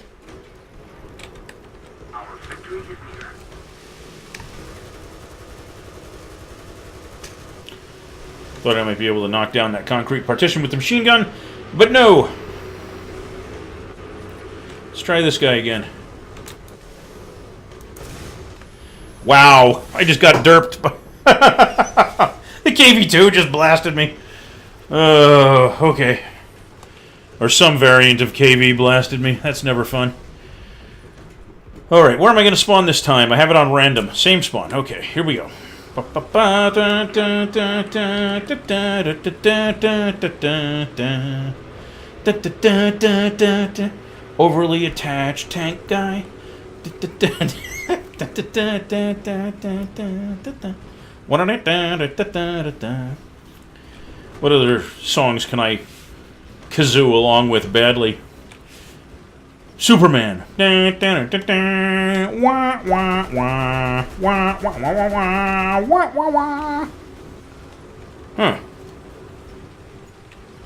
Thought I might be able to knock down that concrete partition with the machine gun, but no! Let's try this guy again. Wow, I just got derped. The KV-2 just blasted me. Okay. Or some variant of KV blasted me. That's never fun. Alright, where am I going to spawn this time? I have it on random. Same spawn. Okay, here we go. Overly attached tank guy. What other songs can I kazoo along with badly? Superman. Huh.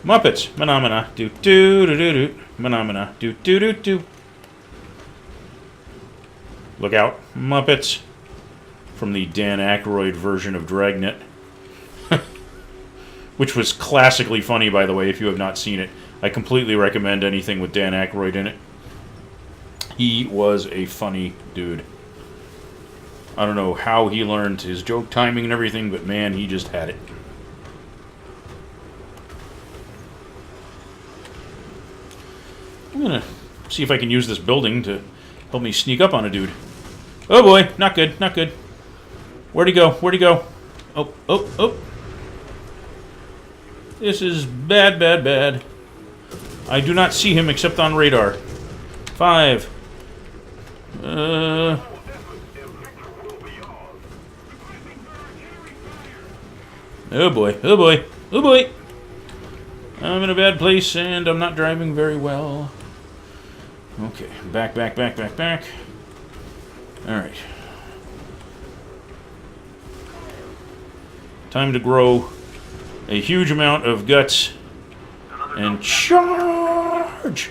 Muppets. Phenomena. Do do do do do. Phenomena. Do do do do. Look out. Muppets. from the Dan Aykroyd version of Dragnet. Which was classically funny, by the way, if you have not seen it. I completely recommend anything with Dan Aykroyd in it. He was a funny dude. I don't know how he learned his joke timing and everything, but man, he just had it. I'm gonna see if I can use this building to help me sneak up on a dude. Oh boy, not good, not good. Where'd he go? Where'd he go? Oh, oh, oh. This is bad, bad, bad. I do not see him except on radar. 5. Oh boy, oh boy, oh boy. I'm in a bad place and I'm not driving very well. Okay, back, back, back, back, back. Alright. Time to grow a huge amount of guts and charge!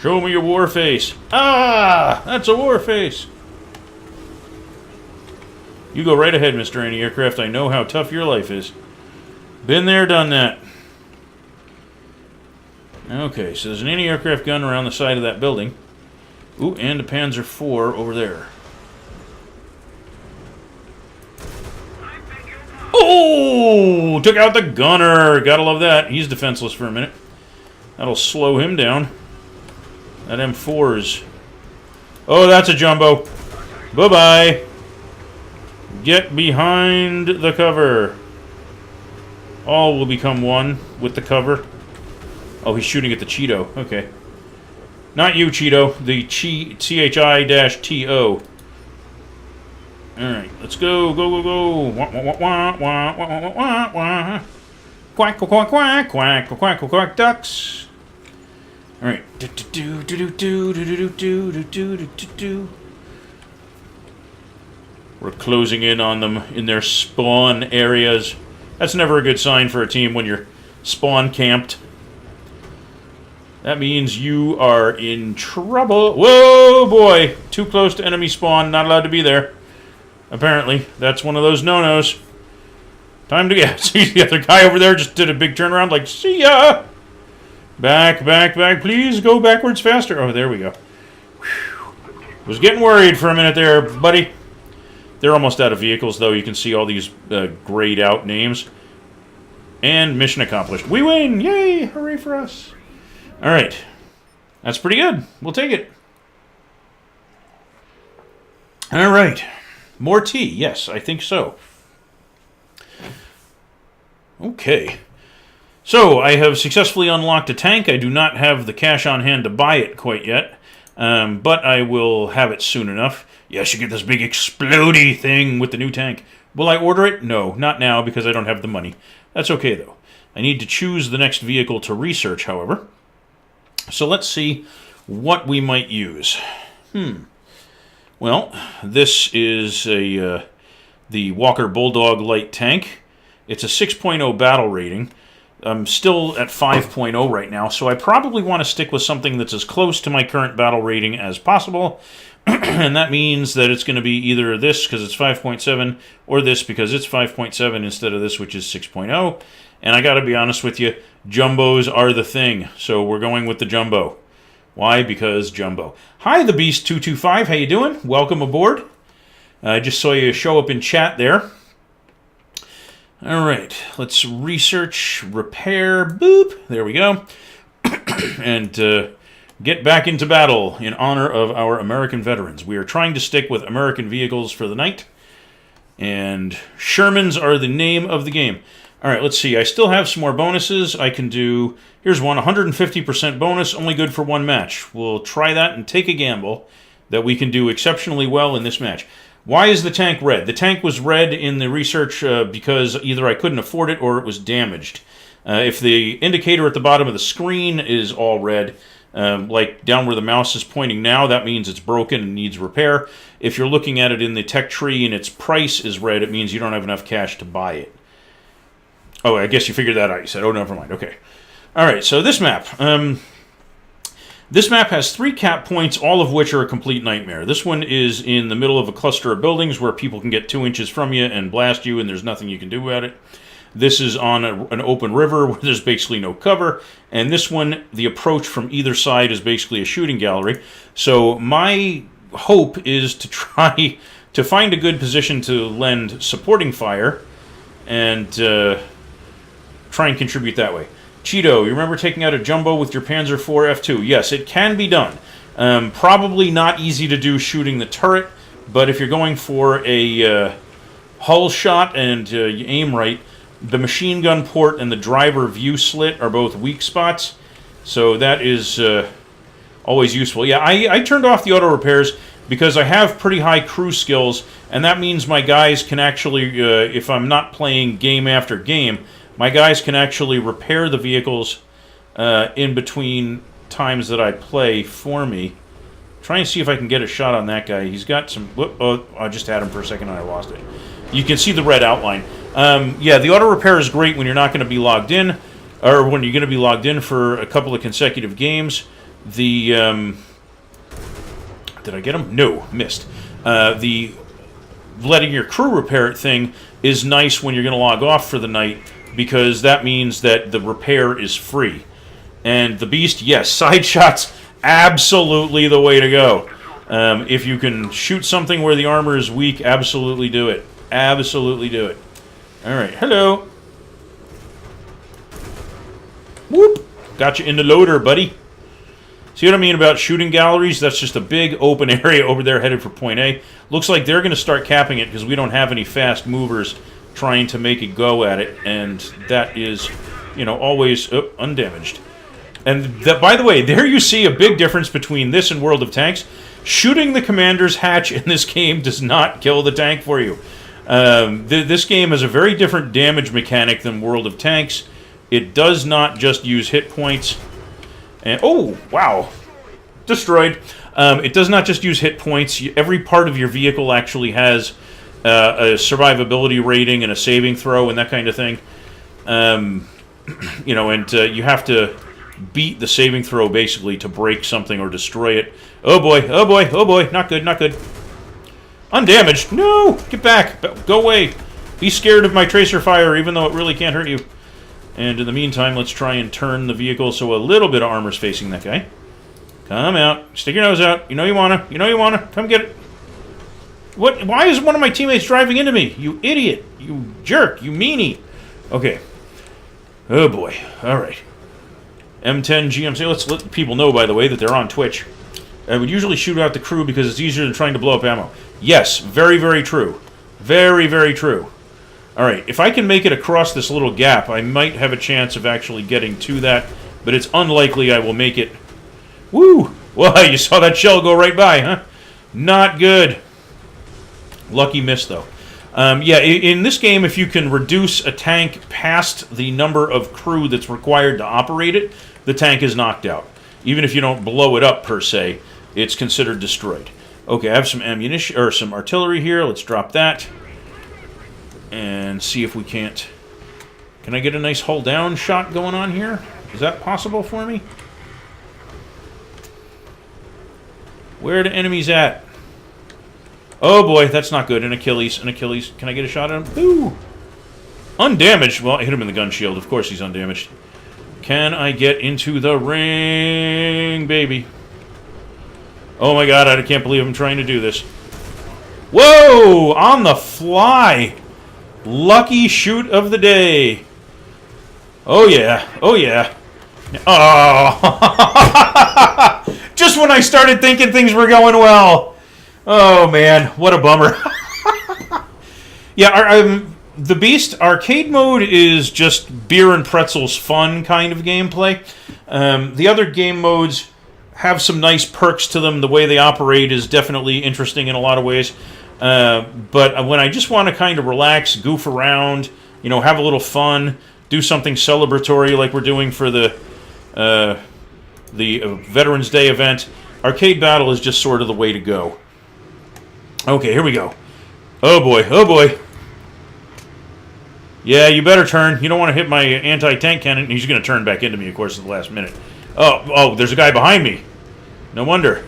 Show me your war face. Ah! That's a war face! You go right ahead, Mr. Anti-Aircraft. I know how tough your life is. Been there, done that. Okay, so there's an anti-aircraft gun around the side of that building. Ooh, and a Panzer IV over there. Oh! Took out the gunner! Gotta love that. He's defenseless for a minute. That'll slow him down. That M4's... Oh, that's a jumbo. Bye-bye. Get behind the cover. All will become one with the cover. Oh, he's shooting at the Cheeto. Okay. Not you, Cheeto. The CHI-TO. Alright, let's go, go, go, go. Wah, wah, wah, wah, wah, wah, wah, wah, wah. Quack, quack, quack, quack, quack, quack, quack, quack, ducks. Alright. Do, do, do, do, do, do, do, do, do, do, do, do. We're closing in on them in their spawn areas. That's never a good sign for a team when you're spawn camped. That means you are in trouble. Whoa, boy. Too close to enemy spawn. Not allowed to be there. Apparently. That's one of those no-nos. Time to get... See, the other guy over there just did a big turnaround like, see ya! Back, back, back. Please go backwards faster. Oh, there we go. Whew. Was getting worried for a minute there, buddy. They're almost out of vehicles, though. You can see all these grayed out names. And mission accomplished. We win! Yay! Hooray for us! Alright. That's pretty good. We'll take it. Alright. More tea. Yes, I think so. Okay. So, I have successfully unlocked a tank. I do not have the cash on hand to buy it quite yet. But I will have it soon enough. Yes, you get this big explodey thing with the new tank. Will I order it? No, not now because I don't have the money. That's okay, though. I need to choose the next vehicle to research, however. So let's see what we might use. Well, this is the Walker Bulldog Light Tank. It's a 6.0 battle rating. I'm still at 5.0 right now, so I probably want to stick with something that's as close to my current battle rating as possible. And that means that it's going to be either this, because it's 5.7, or this, because it's 5.7, instead of this, which is 6.0. And I got to be honest with you, jumbos are the thing, so we're going with the jumbo. Why? Because jumbo. Hi, the Beast225. How you doing? Welcome aboard. I just saw you show up in chat there. All right, let's research, repair, boop. There we go. And get back into battle in honor of our American veterans. We are trying to stick with American vehicles for the night. And Shermans are the name of the game. All right, let's see. I still have some more bonuses. I can do, here's one, 150% bonus, only good for one match. We'll try that and take a gamble that we can do exceptionally well in this match. Why is the tank red? The tank was red in the research because either I couldn't afford it or it was damaged. If the indicator at the bottom of the screen is all red, like down where the mouse is pointing now, that means it's broken and needs repair. If you're looking at it in the tech tree and its price is red, it means you don't have enough cash to buy it. Oh, I guess you figured that out. You said, oh, never mind. Okay. All right, so this map. This map has 3 cap points, all of which are a complete nightmare. This one is in the middle of a cluster of buildings where people can get 2 inches from you and blast you, and there's nothing you can do about it. This is on an open river where there's basically no cover. And this one, the approach from either side is basically a shooting gallery. So my hope is to try to find a good position to lend supporting fire and try and contribute that way. Cheeto, you remember taking out a jumbo with your Panzer IV F2? Yes, it can be done. Probably not easy to do shooting the turret, but if you're going for a hull shot and you aim right, the machine gun port and the driver view slit are both weak spots, so that is always useful. Yeah, I turned off the auto repairs because I have pretty high crew skills, and that means my guys can actually, if I'm not playing game after game, my guys can actually repair the vehicles in between times that I play for me. Try and see if I can get a shot on that guy. He's got some... Oh, I just had him for a second and I lost it. You can see the red outline. Yeah, the auto repair is great when you're not going to be logged in, or when you're going to be logged in for a couple of consecutive games. The... Did I get him? No, missed. The letting your crew repair it thing is nice when you're going to log off for the night, because that means that the repair is free. And the Beast, yes, side shots, absolutely the way to go. If you can shoot something where the armor is weak, absolutely do it. Absolutely do it. Alright, hello. Whoop! Got you in the loader, buddy. See what I mean about shooting galleries? That's just a big open area over there headed for point A. Looks like they're going to start capping it because we don't have any fast movers trying to make a go at it, and that is, you know, always undamaged. And that, by the way, there you see a big difference between this and World of Tanks. Shooting the commander's hatch in this game does not kill the tank for you. This game has a very different damage mechanic than World of Tanks. It does not just use hit points. And oh, wow. Destroyed. It does not just use hit points. Every part of your vehicle actually has a survivability rating and a saving throw and that kind of thing. You know, and you have to beat the saving throw basically to break something or destroy it. Oh boy, oh boy, oh boy, not good, not good. Undamaged, no, get back, go away. Be scared of my tracer fire even though it really can't hurt you. And in the meantime, let's try and turn the vehicle so a little bit of armor's facing that guy. Come out, stick your nose out, you know you wanna, come get it. What? Why is one of my teammates driving into me? You idiot, you jerk, you meanie. Okay. Oh boy, alright. M10 GMC. Let's let people know, by the way, that they're on Twitch. I would usually shoot out the crew because it's easier than trying to blow up ammo. Yes, very, very true. Very, very true. Alright, if I can make it across this little gap, I might have a chance of actually getting to that, but it's unlikely I will make it. Woo! Well, you saw that shell go right by, huh? Not good. Lucky miss, though. Yeah, in this game, if you can reduce a tank past the number of crew that's required to operate it, the tank is knocked out. Even if you don't blow it up, per se, it's considered destroyed. Okay, I have some ammunition, or some artillery here. Let's drop that. And see if we can't... Can I get a nice hull down shot going on here? Is that possible for me? Where are the enemies at? Oh boy, that's not good. An Achilles. Can I get a shot at him? Ooh! Undamaged. Well, I hit him in the gun shield. Of course he's undamaged. Can I get into the ring, baby? Oh my god, I can't believe I'm trying to do this. Whoa! On the fly! Lucky shoot of the day. Oh yeah. Oh yeah. Oh! Just when I started thinking things were going well. Oh man, what a bummer. Yeah, the Beast arcade mode is just beer and pretzels fun kind of gameplay. The other game modes have some nice perks to them. The way they operate is definitely interesting in a lot of ways. But when I just want to kind of relax, goof around, you know, have a little fun, do something celebratory like we're doing for the Veterans Day event, Arcade Battle is just sort of the way to go. Okay, here we go. Oh boy, oh boy. Yeah, you better turn. You don't want to hit my anti-tank cannon. He's going to turn back into me, of course, at the last minute. Oh, there's a guy behind me. No wonder.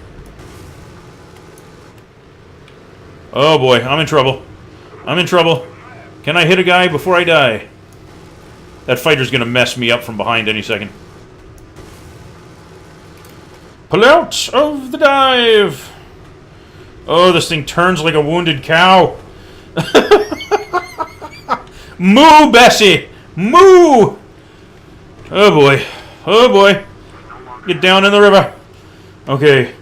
Oh boy, I'm in trouble. I'm in trouble. Can I hit a guy before I die? That fighter's gonna mess me up from behind any second. Pull out of the dive! Oh, this thing turns like a wounded cow. Moo, Bessie! Moo! Oh boy. Oh boy. Get down in the river. Okay.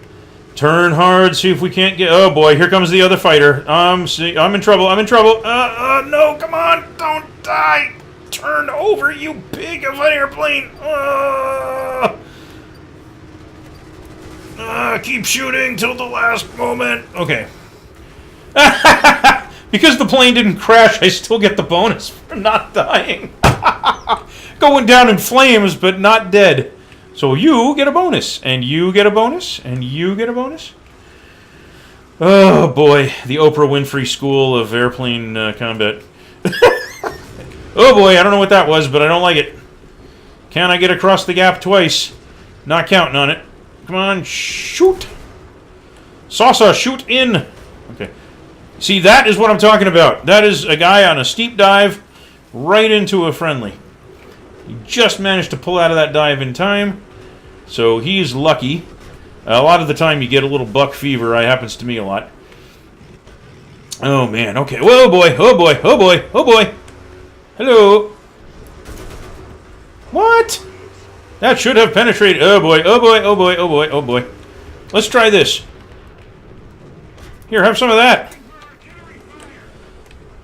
Turn hard, see if we can't get... Oh boy, here comes the other fighter. See, I'm in trouble, I'm in trouble. No, come on, don't die. Turn over, you pig of an airplane. Keep shooting till the last moment. Okay. Because the plane didn't crash, I still get the bonus for not dying. Going down in flames, but not dead. So you get a bonus, and you get a bonus, and you get a bonus. Oh boy, the Oprah Winfrey School of Airplane Combat. Oh boy, I don't know what that was, but I don't like it. Can I get across the gap twice? Not counting on it. Come on, shoot. Salsa, shoot in. Okay. See, that is what I'm talking about. That is a guy on a steep dive right into a friendly. He just managed to pull out of that dive in time. So he's lucky. A lot of the time you get a little buck fever. It happens to me a lot. Oh man, okay. Whoa boy, oh boy, oh boy, oh boy. Hello. What? That should have penetrated. Oh boy, oh boy, oh boy, oh boy, oh boy. Let's try this. Here, have some of that.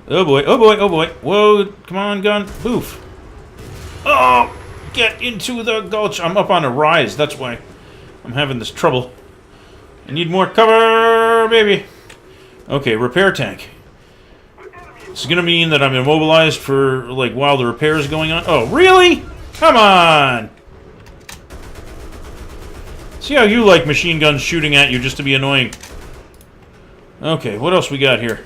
Oh boy, oh boy, oh boy. Whoa, come on, gun. Poof. Oh, get into the gulch. I'm up on a rise, that's why I'm having this trouble. I need more cover, baby. Okay, repair tank. This is gonna mean that I'm immobilized for, like, while the repair is going on. Oh, really? Come on! See how you like machine guns shooting at you just to be annoying. Okay, what else we got here?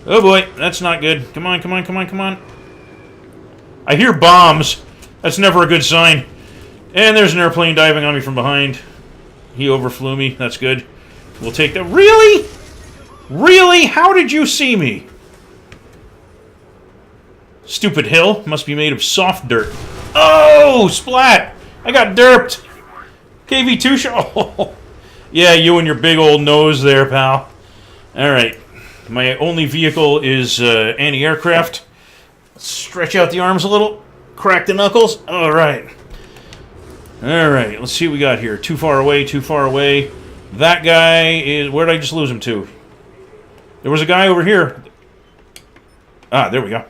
Oh boy, that's not good. Come on, come on, come on, come on. I hear bombs. That's never a good sign. And there's an airplane diving on me from behind. He overflew me. That's good. We'll take that. Really? Really? How did you see me? Stupid hill. Must be made of soft dirt. Oh, splat! I got derped. KV2 shot. Oh. Yeah, you and your big old nose there, pal. Alright. My only vehicle is anti-aircraft. Stretch out the arms a little. Crack the knuckles. Alright. Alright, let's see what we got here. Too far away, too far away. That guy is... Where did I just lose him to? There was a guy over here. Ah, there we go.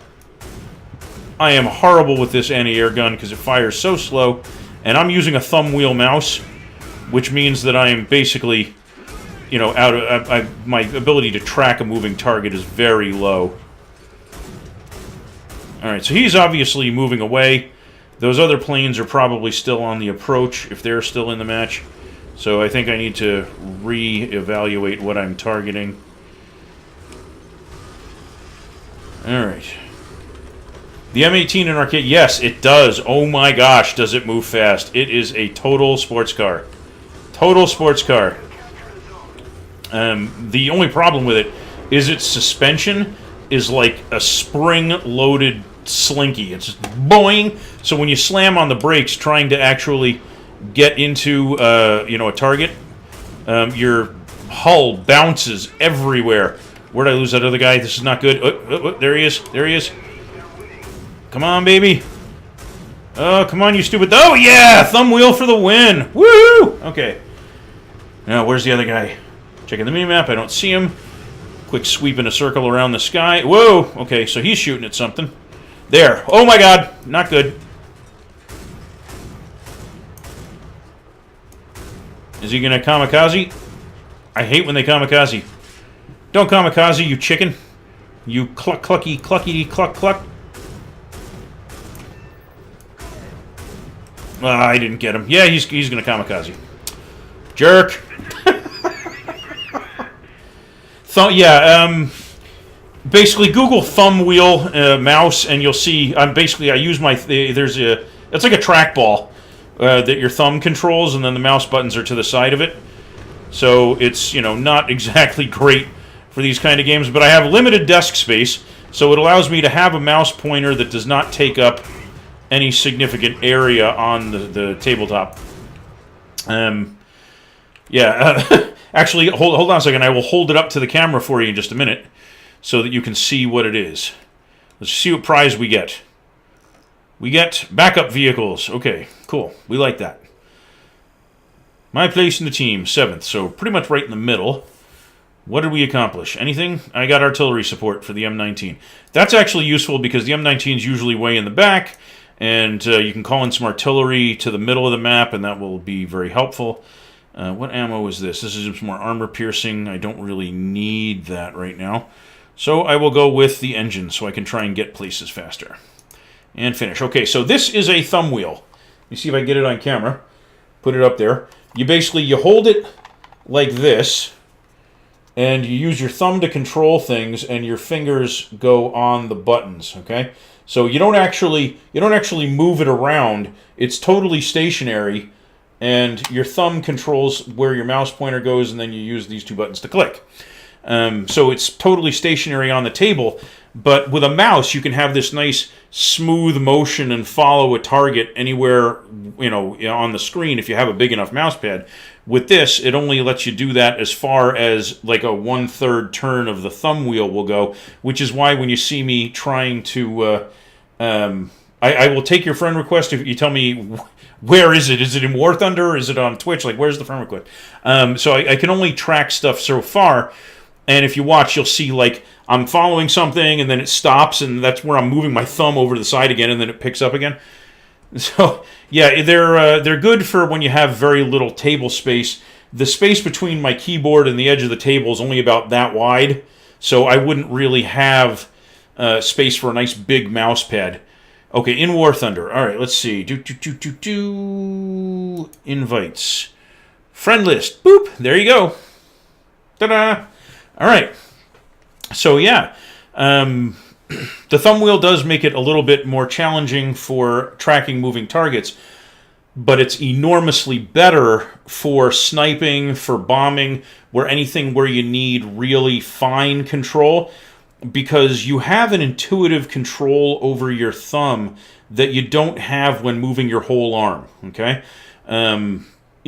I am horrible with this anti-air gun because it fires so slow. And I'm using a thumb wheel mouse, which means that I am basically, you know, out of... my ability to track a moving target is very low. Alright, so he's obviously moving away. Those other planes are probably still on the approach, if they're still in the match. So I think I need to re-evaluate what I'm targeting. Alright. The M18 in arcade, yes, it does. Oh my gosh, does it move fast. It is a total sports car. Total sports car. The only problem with it is its suspension is like a spring-loaded slinky. It's just boing. So when you slam on the brakes trying to actually get into, you know, a target, your hull bounces everywhere. Where'd I lose that other guy? This is not good. There he is. There he is. Come on, baby. Oh, come on, you stupid... Oh, yeah! Thumb wheel for the win! Woo! Okay. Now, where's the other guy? Checking the minimap. I don't see him. Quick sweep in a circle around the sky. Whoa! Okay, so he's shooting at something. There. Oh, my God. Not good. Is he gonna kamikaze? I hate when they kamikaze. Don't kamikaze, you chicken. You clucky, cluck, cluck. I didn't get him. Yeah, he's gonna kamikaze. Jerk. Basically Google thumb wheel mouse and you'll see. I use my. It's like a trackball. that your thumb controls, and then the mouse buttons are to the side of it. So it's, not exactly great for these kind of games, but I have limited desk space, so it allows me to have a mouse pointer that does not take up any significant area on the tabletop. Actually, hold on a second. I will hold it up to the camera for you in just a minute so that you can see what it is. Let's see what prize we get. We get backup vehicles. Okay, cool. We like that. My place in the team, 7th, so pretty much right in the middle. What did we accomplish? Anything? I got artillery support for the M19. That's actually useful because the M19 is usually way in the back, and you can call in some artillery to the middle of the map, and that will be very helpful. What ammo is this? This is just more armor piercing. I don't really need that right now. So I will go with the engine so I can try and get places faster. And finish. Okay, so this is a thumb wheel. Let me see if I get it on camera. Put it up there. You hold it like this, and you use your thumb to control things, and your fingers go on the buttons, okay? So you don't actually move it around. It's totally stationary, and your thumb controls where your mouse pointer goes, and then you use these two buttons to click. So it's totally stationary on the table, but with a mouse you can have this nice smooth motion and follow a target anywhere, on the screen if you have a big enough mouse pad. With this, it only lets you do that as far as like a 1/3 turn of the thumb wheel will go, which is why when you see me trying to, I will take your friend request if you tell me where is it? Is it in War Thunder? Or is it on Twitch? Like, where's the friend request? So I can only track stuff so far. And if you watch, you'll see, like, I'm following something, and then it stops, and that's where I'm moving my thumb over to the side again, and then it picks up again. So, yeah, they're good for when you have very little table space. The space between my keyboard and the edge of the table is only about that wide, so I wouldn't really have space for a nice big mouse pad. Okay, in War Thunder. All right, let's see. Invites. Friend list. Boop. There you go. Ta-da! All right, so yeah, the thumb wheel does make it a little bit more challenging for tracking moving targets, but it's enormously better for sniping, for bombing, where you need really fine control, because you have an intuitive control over your thumb that you don't have when moving your whole arm, okay?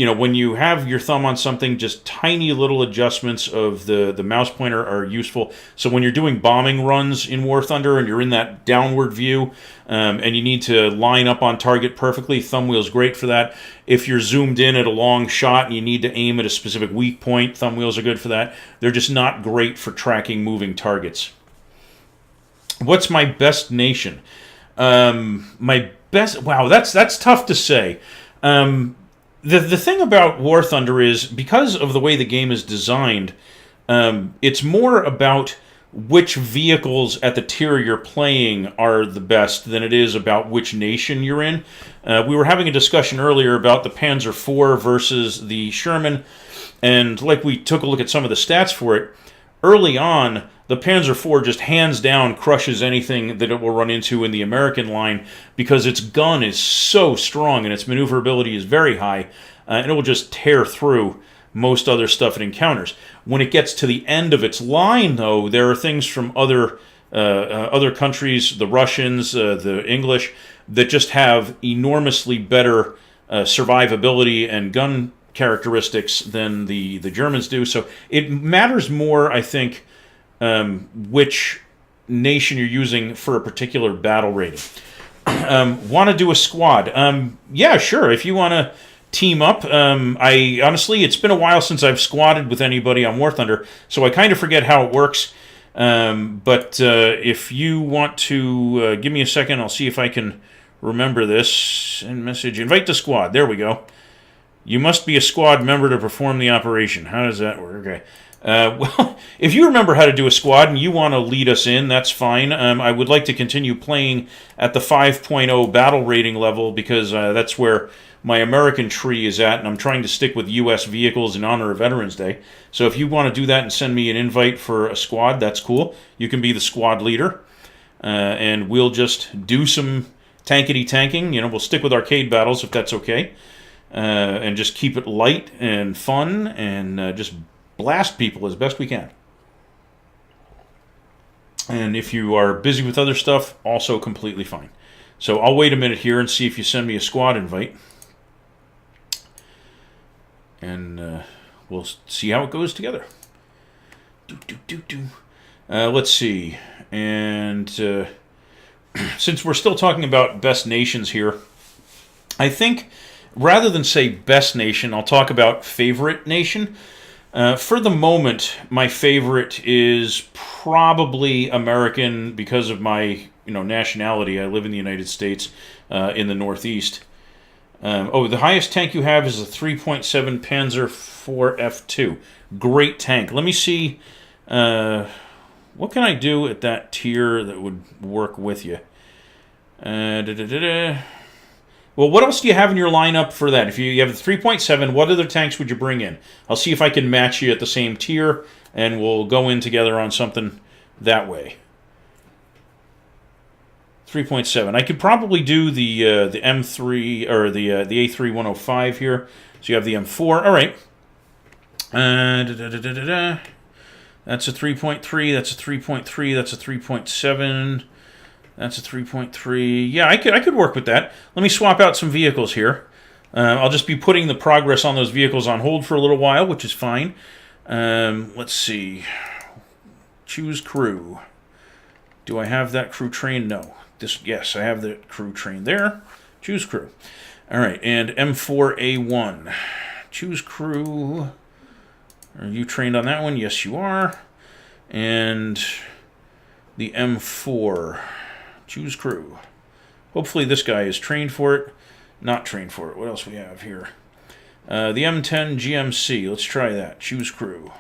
When you have your thumb on something, just tiny little adjustments of the mouse pointer are useful. So when you're doing bombing runs in War Thunder and you're in that downward view and you need to line up on target perfectly, thumb wheel's great for that. If you're zoomed in at a long shot and you need to aim at a specific weak point, thumb wheels are good for that. They're just not great for tracking moving targets. What's my best nation? My best... Wow, that's tough to say. The thing about War Thunder is, because of the way the game is designed, it's more about which vehicles at the tier you're playing are the best than it is about which nation you're in. We were having a discussion earlier about the Panzer IV versus the Sherman, and like we took a look at some of the stats for it, early on, the Panzer IV just hands down crushes anything that it will run into in the American line because its gun is so strong and its maneuverability is very high, and it will just tear through most other stuff it encounters. When it gets to the end of its line, though, there are things from other countries, the Russians, the English, that just have enormously better survivability and gun characteristics than the Germans do. So it matters more, I think, which nation you're using for a particular battle rating. Want to do a squad? Yeah, sure. If you want to team up, I honestly, it's been a while since I've squatted with anybody on War Thunder, so I kind of forget how it works. But if you want to give me a second, I'll see if I can remember this. Send message. Invite the squad. There we go. You must be a squad member to perform the operation. How does that work? Okay. Well, if you remember how to do a squad and you want to lead us in, that's fine. I would like to continue playing at the 5.0 battle rating level because that's where my American tree is at, and I'm trying to stick with U.S. vehicles in honor of Veterans Day. So if you want to do that and send me an invite for a squad, that's cool. You can be the squad leader, and we'll just do some tankety tanking. You know, we'll stick with arcade battles if that's okay, and just keep it light and fun, and just blast people as best we can. And if you are busy with other stuff, also completely fine. So I'll wait a minute here and see if you send me a squad invite. And we'll see how it goes together. Let's see. And since we're still talking about best nations here, I think rather than say best nation, I'll talk about favorite nation. For the moment, my favorite is probably American because of my nationality. I live in the United States, in the Northeast. The highest tank you have is a 3.7 Panzer IV F2. Great tank. Let me see. What can I do at that tier that would work with you? Well, what else do you have in your lineup for that? If you have the 3.7, what other tanks would you bring in? I'll see if I can match you at the same tier, and we'll go in together on something that way. 3.7. I could probably do the M3 or the A3105 here. So you have the M4. All right. That's a 3.3. That's a 3.3. That's a 3.7. That's a 3.3. Yeah, I could work with that. Let me swap out some vehicles here. I'll just be putting the progress on those vehicles on hold for a little while, which is fine. Let's see. Choose crew. Do I have that crew trained? No. Yes, I have the crew trained there. Choose crew. All right, and M4A1. Choose crew. Are you trained on that one? Yes, you are. And the M4. Choose crew. Hopefully this guy is trained for it. Not trained for it. What else we have here? The M10 GMC. Let's try that. Choose crew.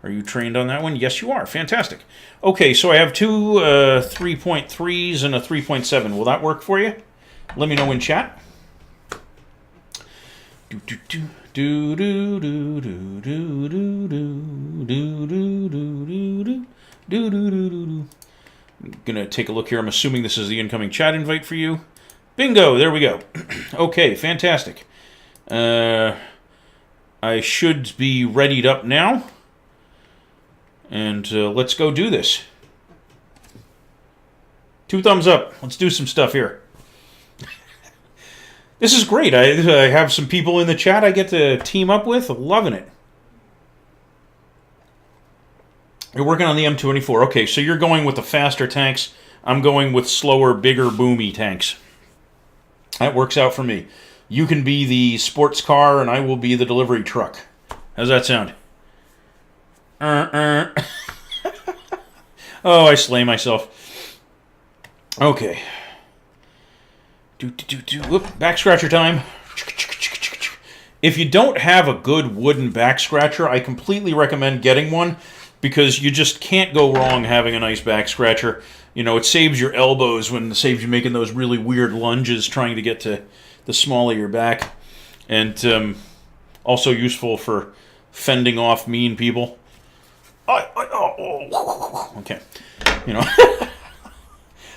Are you trained on that one? Yes, you are. Fantastic. Okay, so I have two 3.3s and a 3.7. Will that work for you? Let me know in chat. I'm gonna take a look here. I'm assuming this is the incoming chat invite for you. Bingo! There we go. Okay, fantastic. I should be readied up now. And let's go do this. 2 thumbs up. Let's do some stuff here. This is great. I have some people in the chat I get to team up with. Loving it. You're working on the M24. Okay, so you're going with the faster tanks. I'm going with slower, bigger, boomy tanks. That works out for me. You can be the sports car, and I will be the delivery truck. How's that sound? Oh, I slay myself. Okay. Whoop, back scratcher time. If you don't have a good wooden back scratcher, I completely recommend getting one because you just can't go wrong having a nice back scratcher. You know, it saves your elbows when it saves you making those really weird lunges trying to get to the small of your back. And also useful for fending off mean people. Okay. You know,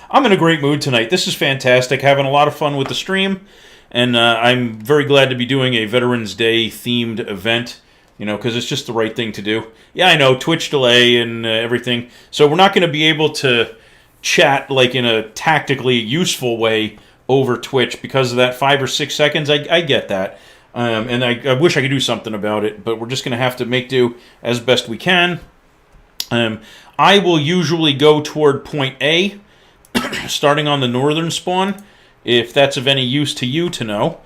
I'm in a great mood tonight. This is fantastic. Having a lot of fun with the stream. And I'm very glad to be doing a Veterans Day themed event. You know, because it's just the right thing to do. Yeah, I know, Twitch delay and everything. So we're not going to be able to chat like in a tactically useful way over Twitch because of that 5 or 6 seconds. I get that. And I wish I could do something about it. But we're just going to have to make do as best we can. I will usually go toward point A, starting on the northern spawn, if that's of any use to you to know.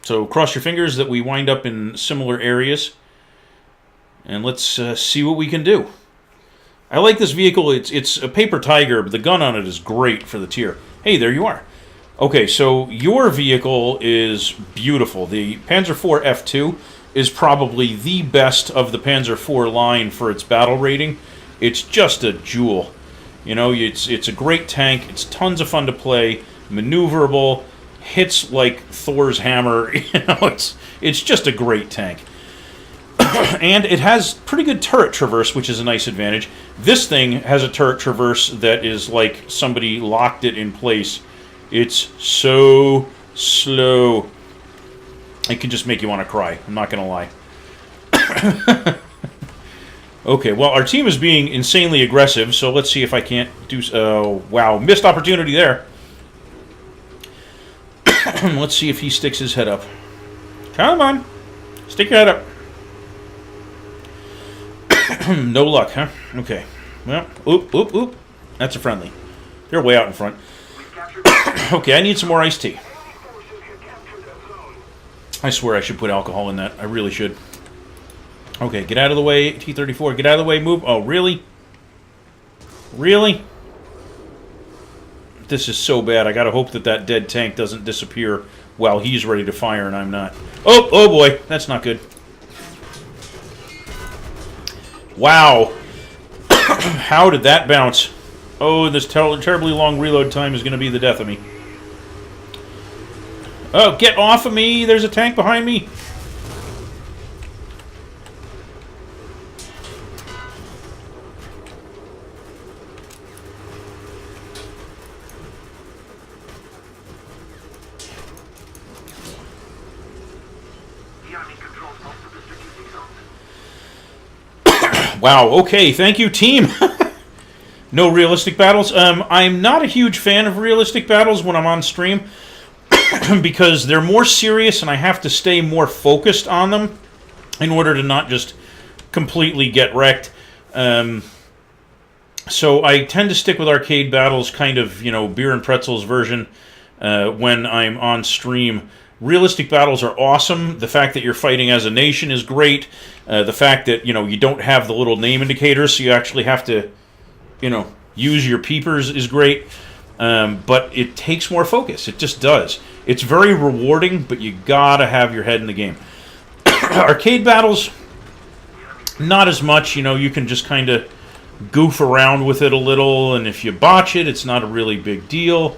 So cross your fingers that we wind up in similar areas. And let's see what we can do. I like this vehicle. It's a Paper Tiger, but the gun on it is great for the tier. Hey, there you are. Okay, so your vehicle is beautiful. The Panzer IV F2 is probably the best of the Panzer IV line for its battle rating. It's just a jewel. You know, it's a great tank. It's tons of fun to play, maneuverable, hits like Thor's hammer. You know, it's just a great tank. And it has pretty good turret traverse, which is a nice advantage. This thing has a turret traverse that is like somebody locked it in place It's so slow. It can just make you want to cry. I'm not going to lie. Okay, well, our team is being insanely aggressive, so let's see if I can't do... wow, missed opportunity there. Let's see if he sticks his head up. Come on. Stick your head up. No luck, huh? Okay. Well, oop. That's a friendly. They're way out in front. Okay, I need some more iced tea. I swear I should put alcohol in that. I really should. Okay, get out of the way, T-34. Get out of the way, move. Oh, really? Really? This is so bad. I gotta hope that that dead tank doesn't disappear while he's ready to fire and I'm not. Oh boy. That's not good. Wow. How did that bounce? Oh, this terribly long reload time is going to be the death of me. Oh, get off of me! There's a tank behind me! Wow, okay, thank you, team! No realistic battles. I'm not a huge fan of realistic battles when I'm on stream because they're more serious and I have to stay more focused on them in order to not just completely get wrecked. So I tend to stick with arcade battles, kind of, you know, beer and pretzels version when I'm on stream. Realistic battles are awesome. The fact that you're fighting as a nation is great. The fact that, you know, you don't have the little name indicators, so you actually have to, you know, use your peepers is great. But it takes more focus. It just does. It's very rewarding, but you gotta have your head in the game. Arcade battles, not as much. You know, you can just kind of goof around with it a little, and if you botch it, it's not a really big deal.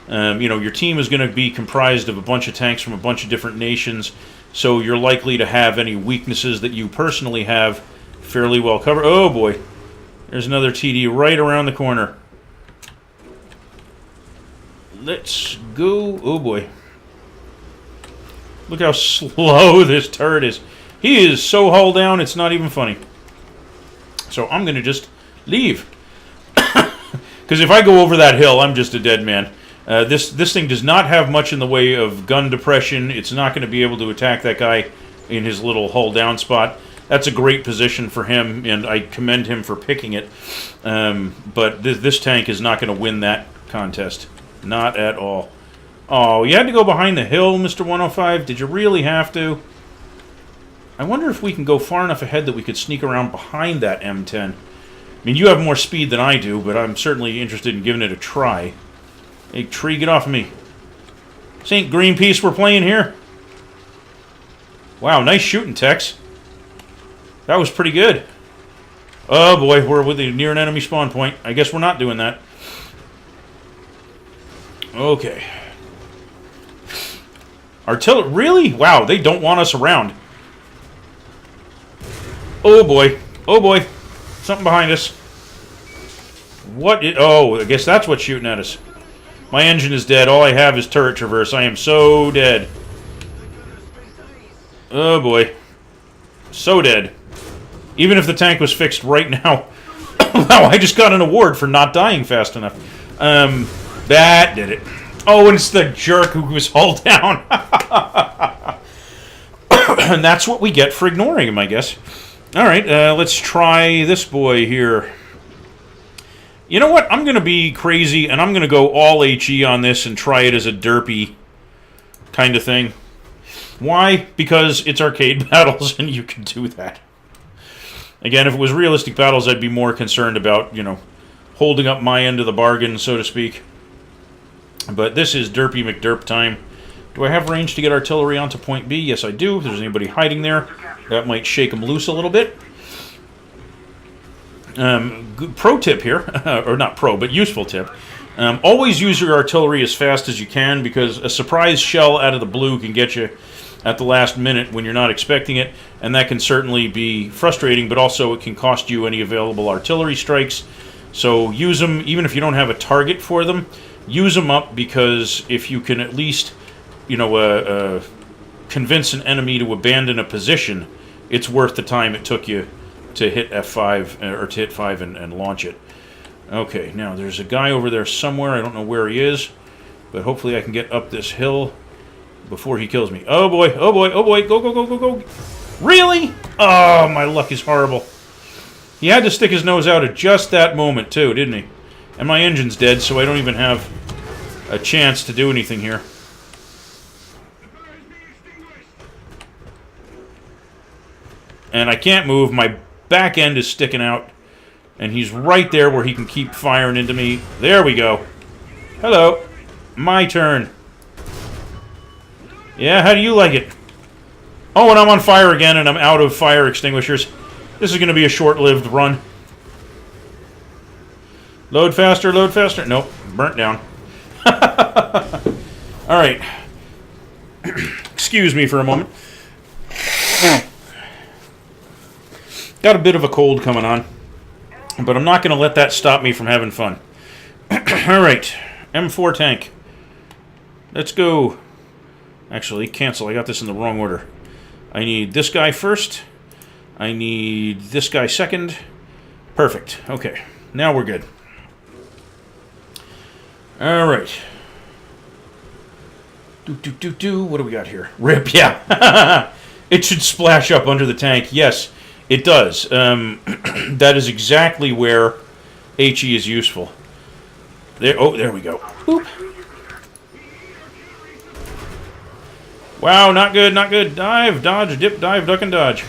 You know, your team is going to be comprised of a bunch of tanks from a bunch of different nations, so you're likely to have any weaknesses that you personally have fairly well covered. Oh boy, there's another TD right around the corner. Let's go. Oh boy. Look how slow this turret is. He is so hull down, it's not even funny. So I'm going to just leave. Because if I go over that hill, I'm just a dead man. This thing does not have much in the way of gun depression. It's not going to be able to attack that guy in his little hull down spot. That's a great position for him, and I commend him for picking it. But this tank is not going to win that contest. Not at all. Oh, you had to go behind the hill, Mr. 105? Did you really have to? I wonder if we can go far enough ahead that we could sneak around behind that M10. I mean, you have more speed than I do, but I'm certainly interested in giving it a try. Hey, tree, get off of me. This ain't Greenpeace we're playing here. Wow, nice shooting, Tex. That was pretty good. Oh boy, we're near an enemy spawn point. I guess we're not doing that. Okay. Artillery, really? Wow, they don't want us around. Oh boy. Oh boy. Something behind us. What? Oh, I guess that's what's shooting at us. My engine is dead. All I have is turret traverse. I am so dead. Oh boy. So dead. Even if the tank was fixed right now. Wow, I just got an award for not dying fast enough. That did it. Oh, and it's the jerk who was hull down. And that's what we get for ignoring him, I guess. Alright, let's try this boy here. You know what? I'm going to be crazy, and I'm going to go all HE on this and try it as a derpy kind of thing. Why? Because it's arcade battles, and you can do that. Again, if it was realistic battles, I'd be more concerned about, you know, holding up my end of the bargain, so to speak. But this is derpy McDerp time. Do I have range to get artillery onto point B? Yes, I do. If there's anybody hiding there, that might shake them loose a little bit. Good pro tip here, or not pro, but useful tip. Always use your artillery as fast as you can, because a surprise shell out of the blue can get you at the last minute when you're not expecting it, and that can certainly be frustrating, but also it can cost you any available artillery strikes. So use them, even if you don't have a target for them. use them up, because if you can at least, convince an enemy to abandon a position, it's worth the time it took you to hit F5, or to hit 5 and launch it. Okay, now there's a guy over there somewhere. I don't know where he is, but hopefully I can get up this hill before he kills me. Oh boy, oh boy, oh boy, go, go, go, go, go. Really? Oh, my luck is horrible. He had to stick his nose out at just that moment, too, didn't he? And my engine's dead, so I don't even have a chance to do anything here. And I can't move. My back end is sticking out. And he's right there where he can keep firing into me. There we go. Hello. My turn. Yeah, how do you like it? Oh, and I'm on fire again, and I'm out of fire extinguishers. This is going to be a short-lived run. Load faster, load faster. Nope, burnt down. Alright. Excuse me for a moment. Got a bit of a cold coming on, but I'm not going to let that stop me from having fun. Alright, M4 tank. Let's go. Actually, cancel. I got this in the wrong order. I need this guy first. I need this guy second. Perfect. Okay. Now we're good. Alright. What do we got here? Rip, yeah. It should splash up under the tank. Yes, it does. That is exactly where HE is useful. There. Oh, there we go. Boop. Wow, not good, not good. Dive, dodge, dip, dive, duck, and dodge.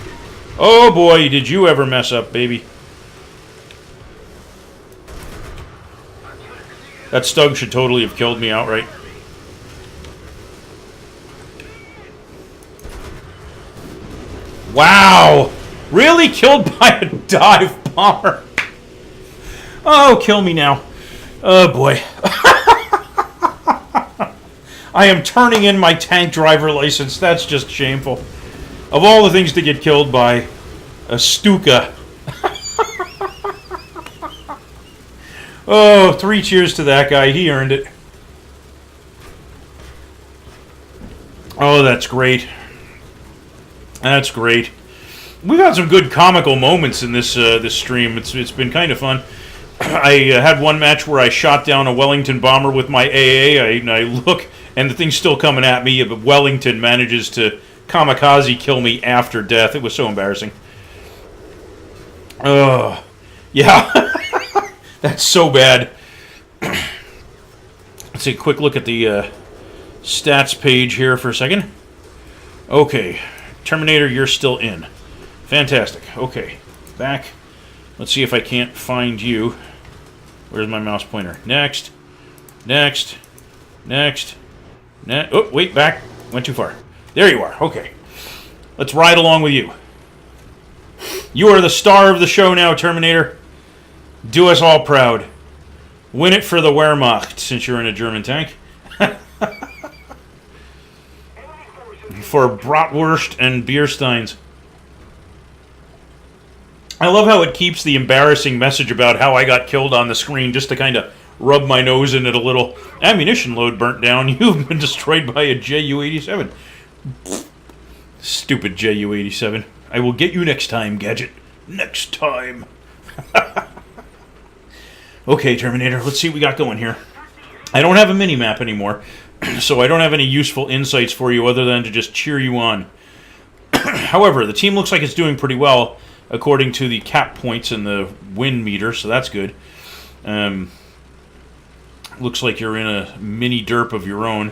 Oh boy, did you ever mess up, baby. That Stug should totally have killed me outright. Wow! Really? Killed by a dive bomber? Oh, kill me now. Oh boy. I am turning in my tank driver license. That's just shameful. Of all the things to get killed by, a Stuka. Oh, 3 cheers to that guy. He earned it. Oh, that's great. That's great. We've had some good comical moments in this this stream. It's been kind of fun. I had one match where I shot down a Wellington bomber with my AA. I look, and the thing's still coming at me, but Wellington manages to kamikaze kill me after death. It was so embarrassing. Oh, yeah. That's so bad. Let's take a quick look at the stats page here for a second. Okay. Terminator, you're still in. Fantastic. Okay. Back. Let's see if I can't find you. Where's my mouse pointer? Next. Next. Next. Oh, wait, back. Went too far. There you are. Okay. Let's ride along with you. You are the star of the show now, Terminator. Do us all proud. Win it for the Wehrmacht, since you're in a German tank. For Bratwurst and Biersteins. I love how it keeps the embarrassing message about how I got killed on the screen just to kind of rub my nose in it a little. Ammunition load burnt down. You've been destroyed by a Ju-87. Stupid Ju-87. I will get you next time, Gadget. Next time. Okay, Terminator, let's see what we got going here. I don't have a mini-map anymore, so I don't have any useful insights for you other than to just cheer you on. However, the team looks like it's doing pretty well, according to the cap points and the win meter, so that's good. Looks like you're in a mini derp of your own.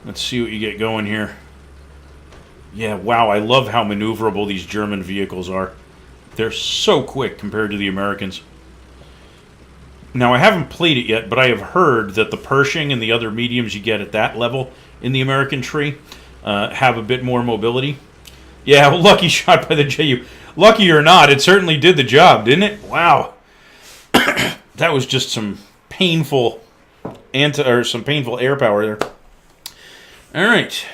Let's see what you get going here. Yeah, wow, I love how maneuverable these German vehicles are. They're so quick compared to the Americans. Now, I haven't played it yet, but I have heard that the Pershing and the other mediums you get at that level in the American tree have a bit more mobility. Yeah, well, lucky shot by the JU. Lucky or not, it certainly did the job, didn't it? Wow. That was just some painful some painful air power there. All right.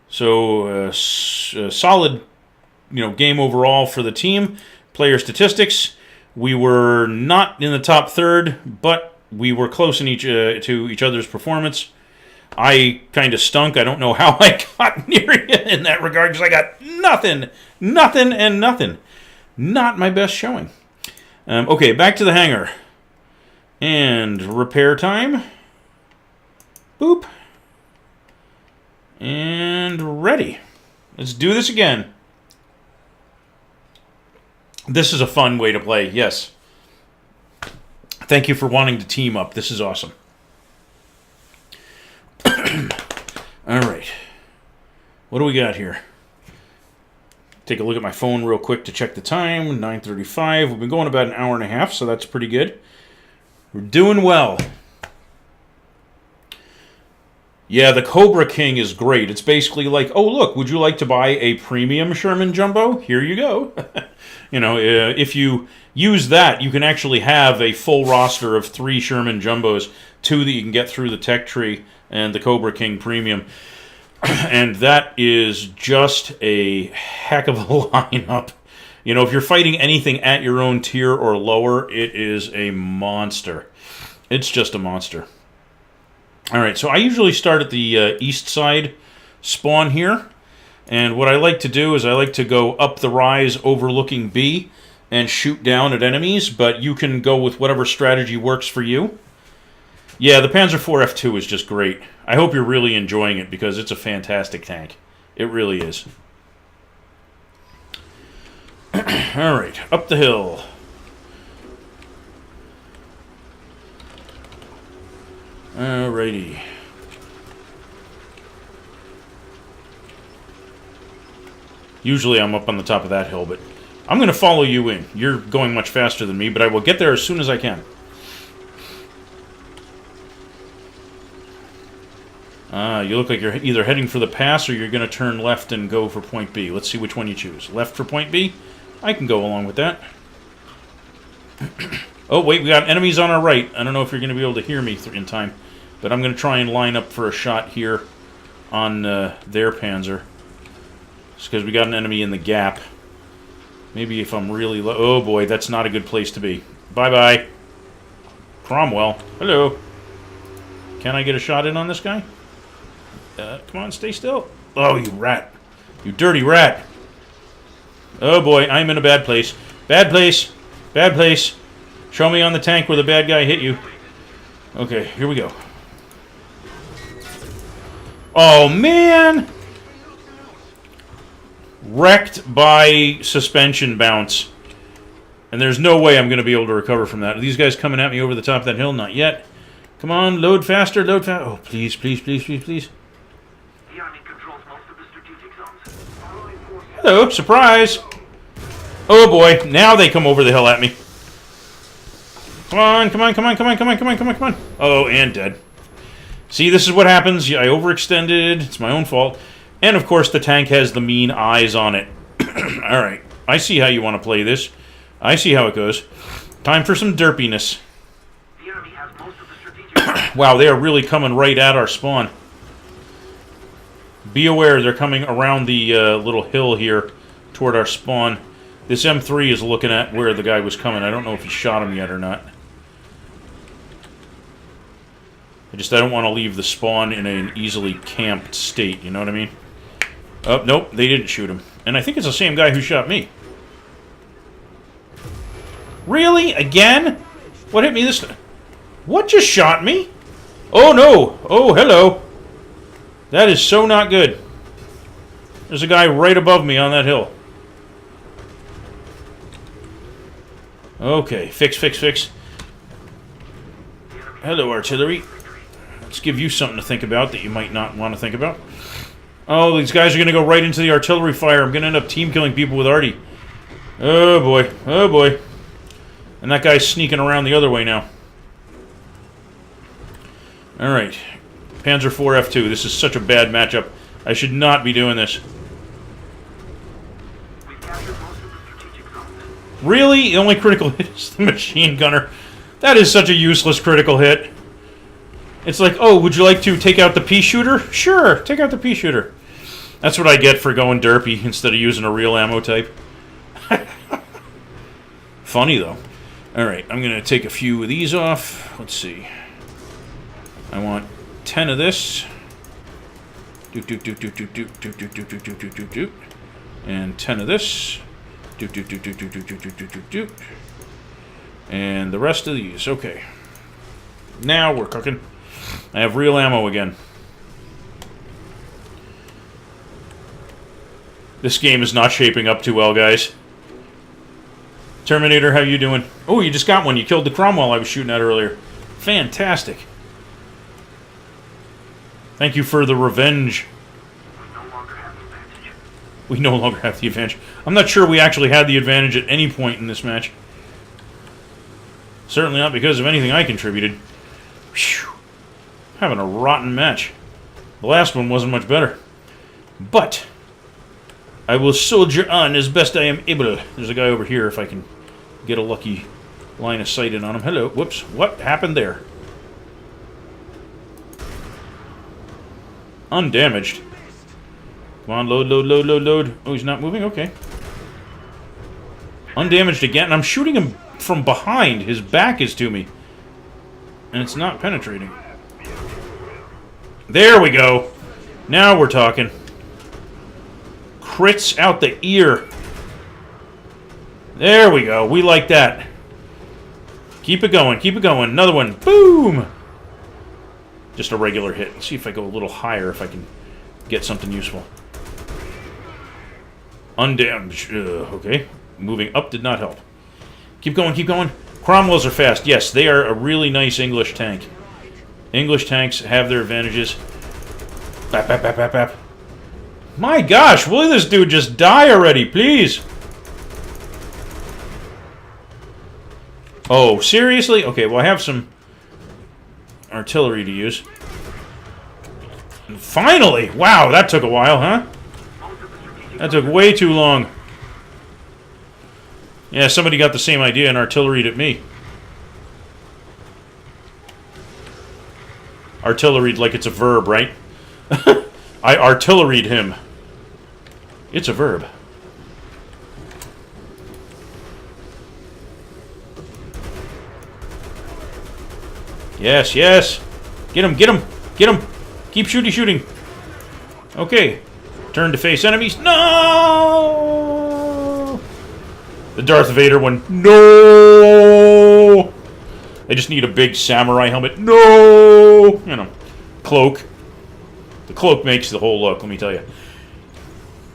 So, solid, game overall for the team. Player statistics. We were not in the top third, but we were close in to each other's performance. I kind of stunk. I don't know how I got near you in that regard, because I got nothing, and nothing. Not my best showing. Okay, back to the hangar. And repair time. Boop. And ready. Let's do this again. This is a fun way to play, yes. Thank you for wanting to team up. This is awesome. Alright. What do we got here? Take a look at my phone real quick to check the time. 9:35. We've been going about an hour and a half, so that's pretty good. We're doing well. Yeah, the Cobra King is great. It's basically like, oh, look, would you like to buy a premium Sherman Jumbo? Here you go. You know, if you use that, you can actually have a full roster of 3 Sherman Jumbos, 2 that you can get through the tech tree, and the Cobra King Premium. And that is just a heck of a lineup. You know, if you're fighting anything at your own tier or lower, it is a monster. It's just a monster. Alright, so I usually start at the east side spawn here. And what I like to do is I like to go up the rise overlooking B and shoot down at enemies, but you can go with whatever strategy works for you. Yeah, the Panzer IV F2 is just great. I hope you're really enjoying it, because it's a fantastic tank. It really is. Alright, up the hill. Alrighty. Usually I'm up on the top of that hill, but I'm going to follow you in. You're going much faster than me, but I will get there as soon as I can. You look like you're either heading for the pass or you're going to turn left and go for point B. Let's see which one you choose. Left for point B? I can go along with that. Oh, wait, we got enemies on our right. I don't know if you're going to be able to hear me in time, but I'm going to try and line up for a shot here on their Panzer. Just because we got an enemy in the gap. Maybe if I'm really low... Oh, boy, that's not a good place to be. Bye-bye. Cromwell. Hello. Can I get a shot in on this guy? Come on, stay still. Oh, you rat. You dirty rat. Oh, boy, I'm in a bad place. Bad place. Bad place. Show me on the tank where the bad guy hit you. Okay, here we go. Oh, man! Wrecked by suspension bounce. And there's no way I'm going to be able to recover from that. Are these guys coming at me over the top of that hill? Not yet. Come on, load faster, load faster. Oh, please, please, please, please, please. The Army controls most of the strategic zones. Hello, surprise! Oh boy, now they come over the hill at me. Come on, come on, come on, come on, come on, come on, come on, come on. Oh, and dead. See, this is what happens. I overextended. It's my own fault. And of course, the tank has the mean eyes on it. Alright, I see how you want to play this. I see how it goes. Time for some derpiness. The Army has most of the strategic Wow, they are really coming right at our spawn. Be aware, they're coming around the little hill here toward our spawn. This M3 is looking at where the guy was coming. I don't know if he shot him yet or not. I don't want to leave the spawn in an easily camped state, you know what I mean? Oh, nope, they didn't shoot him. And I think it's the same guy who shot me. Really? Again? What hit me this time? What just shot me? Oh, no! Oh, hello! That is so not good. There's a guy right above me on that hill. Okay, fix, fix, fix. Hello, artillery. Let's give you something to think about that you might not want to think about. Oh, these guys are going to go right into the artillery fire. I'm going to end up team killing people with arty. Oh, boy. Oh, boy. And that guy's sneaking around the other way now. Alright. Panzer IV F2. This is such a bad matchup. I should not be doing this. We captured most of the strategic zones. Really? The only critical hit is the machine gunner. That is such a useless critical hit. It's like, oh, would you like to take out the pea shooter? Sure, take out the pea shooter. That's what I get for going derpy instead of using a real ammo type. Funny, though. Alright, I'm going to take a few of these off. Let's see. I want 10 of this. And 10 of this. And the rest of these. Okay. Now we're cooking. I have real ammo again. This game is not shaping up too well, guys. Terminator, how you doing? Oh, you just got one. You killed the Cromwell I was shooting at earlier. Fantastic. Thank you for the revenge. We no longer have the advantage. We no longer have the advantage. I'm not sure we actually had the advantage at any point in this match. Certainly not because of anything I contributed. Whew. Having a rotten match. The last one wasn't much better. But I will soldier on as best I am able. There's a guy over here if I can get a lucky line of sight in on him. Hello. Whoops. What happened there? Undamaged. Come on, load, load, load, load, load. Oh, he's not moving? Okay. Undamaged again. And I'm shooting him from behind. His back is to me. And it's not penetrating. There we go. Now we're talking. Crits out the ear. There we go. We like that. Keep it going. Keep it going. Another one. Boom! Just a regular hit. Let's see if I go a little higher, if I can get something useful. Undamaged. Okay. Moving up did not help. Keep going, keep going. Cromwells are fast. Yes, they are a really nice English tank. English tanks have their advantages. Bap, bap, bap, bap, bap. My gosh, will this dude just die already, please? Oh, seriously? Okay, well, I have some artillery to use. And finally! Wow, that took a while, huh? That took way too long. Yeah, somebody got the same idea and artilleried at me. Artilleried like it's a verb, right? I artilleried him. It's a verb. Yes, yes. Get him, get him, get him. Keep shooting. Okay. Turn to face enemies. No! The Darth Vader one. No! I just need a big samurai helmet. No! You know, cloak. The cloak makes the whole look, let me tell you.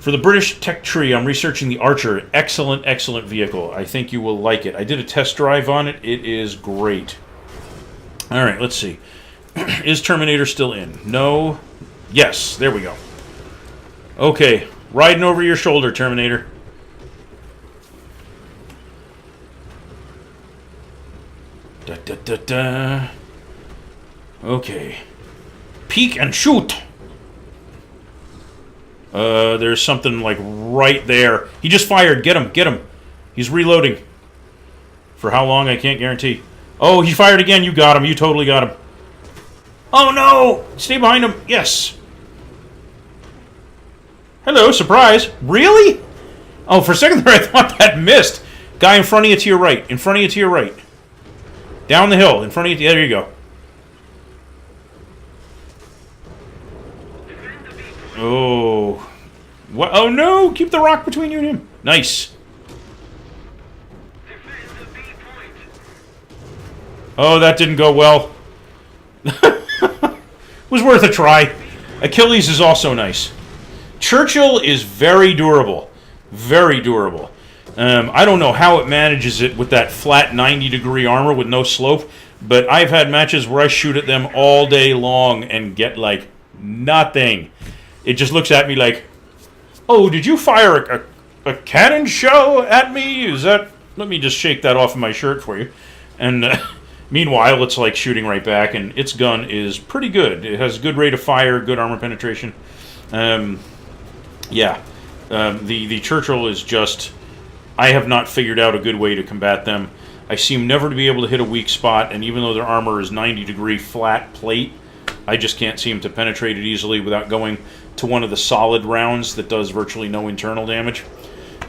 For the British Tech Tree, I'm researching the Archer. Excellent, excellent vehicle. I think you will like it. I did a test drive on it. It is great. Alright, let's see. Is Terminator still in? No. Yes, there we go. Okay, riding over your shoulder, Terminator. Da da da da. Okay. Peek and shoot! There's something, like, right there. He just fired. Get him, get him. He's reloading. For how long, I can't guarantee. Oh, he fired again. You got him. You totally got him. Oh, no! Stay behind him. Yes. Hello, surprise. Really? Oh, for a second there, I thought that missed. Guy in front of you to your right. In front of you to your right. Down the hill. In front of you. There you go. Oh. What? Oh, no! Keep the rock between you and him. Nice. Oh, that didn't go well. Was worth a try. Achilles is also nice. Churchill is very durable. Very durable. I don't know how it manages it with that flat 90-degree armor with no slope, but I've had matches where I shoot at them all day long and get, like, nothing. It just looks at me like, oh, did you fire a cannon shell at me? Is that... Let me just shake that off of my shirt for you. And meanwhile, it's like shooting right back, and its gun is pretty good. It has a good rate of fire, good armor penetration. Yeah. The Churchill is just... I have not figured out a good way to combat them. I seem never to be able to hit a weak spot, and even though their armor is 90-degree flat plate, I just can't seem to penetrate it easily without going to one of the solid rounds that does virtually no internal damage.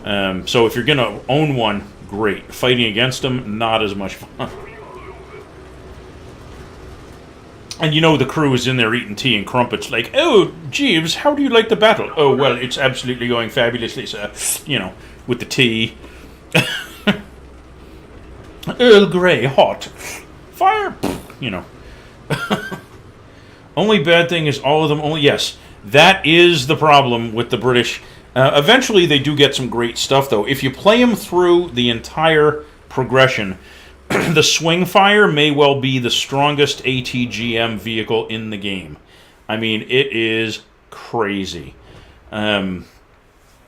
So if you're going to own one, great. Fighting against them, not as much fun. And you know the crew is in there eating tea and crumpets like, "Oh, Jeeves, how do you like the battle?" "Oh, well, it's absolutely going fabulously, sir." You know, with the tea. Earl Grey, hot. Fire, you know. Only bad thing is all of them only... Yes, that is the problem with the British. Eventually they do get some great stuff, though. If you play them through the entire progression, the Swing Fire may well be the strongest ATGM vehicle in the game. I mean, it is crazy. But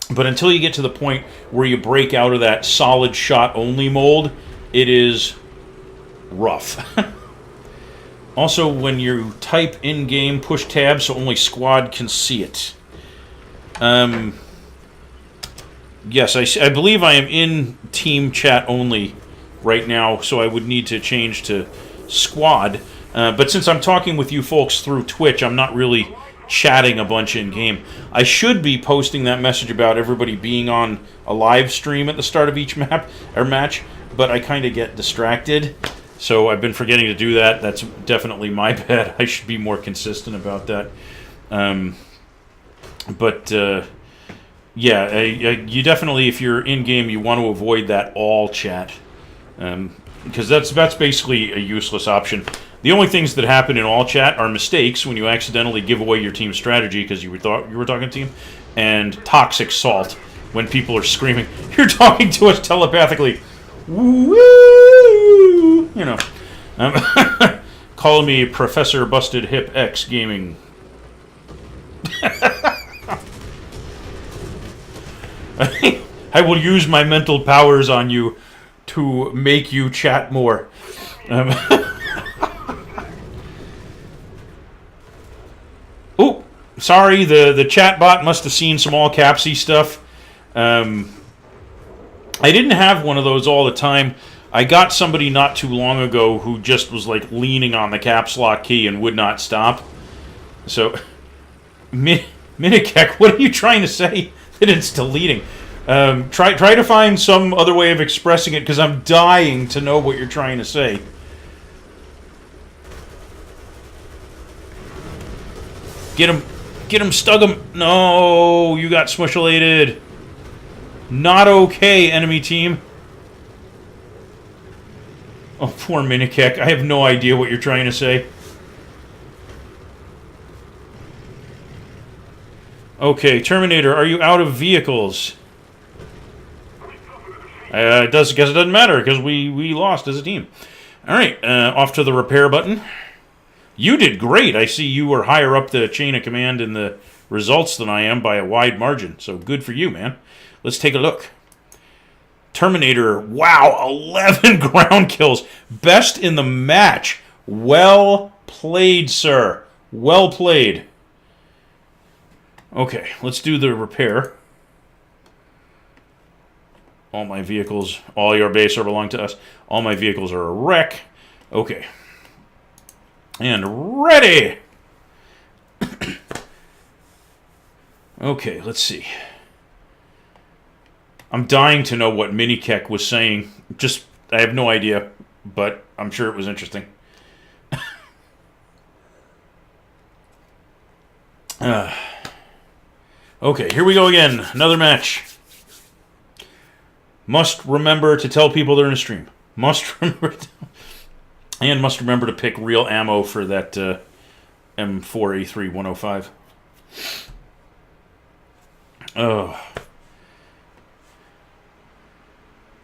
until you get to the point where you break out of that solid shot only mold, it is rough. Also, when you type in-game, push tab so only squad can see it. Yes, I believe I am in team chat only right now, so I would need to change to squad. But since I'm talking with you folks through Twitch, I'm not really chatting a bunch in-game. I should be posting that message about everybody being on a live stream at the start of each map or match, but I kind of get distracted. So I've been forgetting to do that. That's definitely my bad. I should be more consistent about that. Yeah, you definitely, if you're in-game, you want to avoid that all chat. Because that's basically a useless option. The only things that happen in all chat are mistakes when you accidentally give away your team's strategy because you were talking to team, and toxic salt when people are screaming, "You're talking to us telepathically." Woo! You know, call me Professor Busted Hip X Gaming. I will use my mental powers on you to make you chat more. Oh, sorry, the chat bot must have seen some all capsy stuff. I didn't have one of those all the time. I got somebody not too long ago who just was like leaning on the caps lock key and would not stop. So, Minikek, what are you trying to say? That it's deleting. Try to find some other way of expressing it because I'm dying to know what you're trying to say. Get him, stug him. No, you got smushulated. Not okay, enemy team. Oh, poor Minikek. I have no idea what you're trying to say. Okay, Terminator, are you out of vehicles? Guess it doesn't matter, because we lost as a team. Alright, off to the repair button. You did great. I see you were higher up the chain of command in the results than I am by a wide margin. So good for you, man. Let's take a look. Terminator, wow, 11 ground kills. Best in the match. Well played, sir. Well played. Okay, let's do the repair. All my vehicles, all your base are belong to us. All my vehicles are a wreck. Okay. And ready! Okay, let's see. I'm dying to know what Minikek was saying. I have no idea, but I'm sure it was interesting. Okay, here we go again. Another match. Must remember to tell people they're in a stream. Must remember to pick real ammo for that M4A3 105. Oh.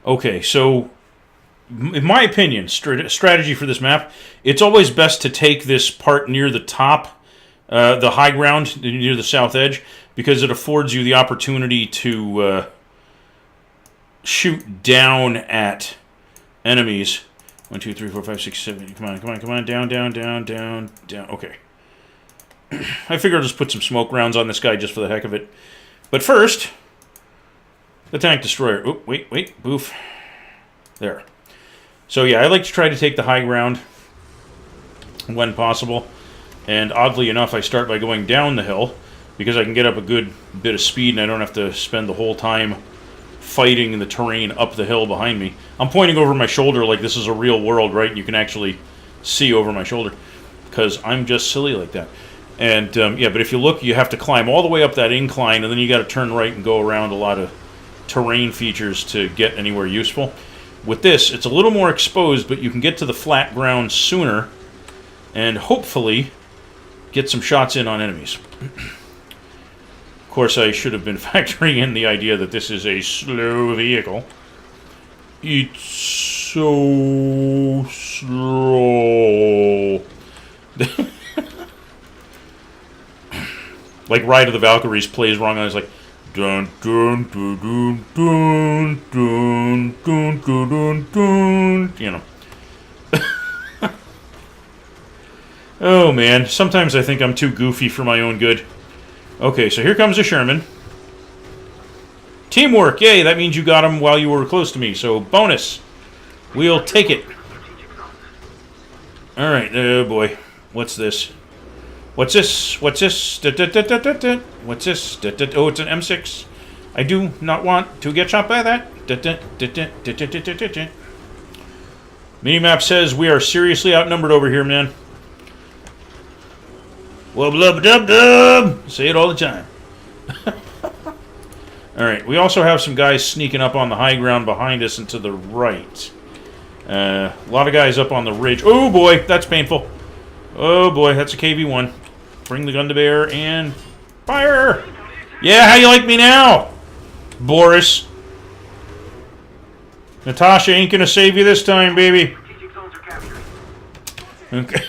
Okay, so in my opinion, strategy for this map, it's always best to take this part near the top, the high ground near the south edge, because it affords you the opportunity to shoot down at enemies. 1, 2, 3, 4, 5, 6, 7. Come on. Down. Okay. I figure I'll just put some smoke rounds on this guy just for the heck of it. But first, the tank destroyer. Oh, wait. Boof. There. So yeah, I like to try to take the high ground when possible. And oddly enough, I start by going down the hill because I can get up a good bit of speed and I don't have to spend the whole time fighting the terrain up the hill behind me. I'm pointing over my shoulder like this is a real world, right? And you can actually see over my shoulder because I'm just silly like that. And yeah, but if you look, you have to climb all the way up that incline, and then you got to turn right and go around a lot of terrain features to get anywhere useful. With this, it's a little more exposed, but you can get to the flat ground sooner and hopefully get some shots in on enemies. Of course, I should have been factoring in the idea that this is a slow vehicle. It's so slow. Like Ride of the Valkyries plays wrong, and it's like dun dun dun dun dun dun dun dun dun dun. You know. Oh man, sometimes I think I'm too goofy for my own good. Okay, so here comes a Sherman. Teamwork, yay! That means you got him while you were close to me. So bonus, we'll take it. All right, oh boy, what's this? What's this? What's this? What's this? Oh, it's an M6. I do not want to get shot by that. Minimap says we are seriously outnumbered over here, man. Wub lub dub dub. Say it all the time. All right. We also have some guys sneaking up on the high ground behind us and to the right. A lot of guys up on the ridge. Oh boy, that's painful. Oh boy, that's a KV-1. Bring the gun to bear and fire! Yeah, how you like me now, Boris? Natasha ain't gonna save you this time, baby. Okay.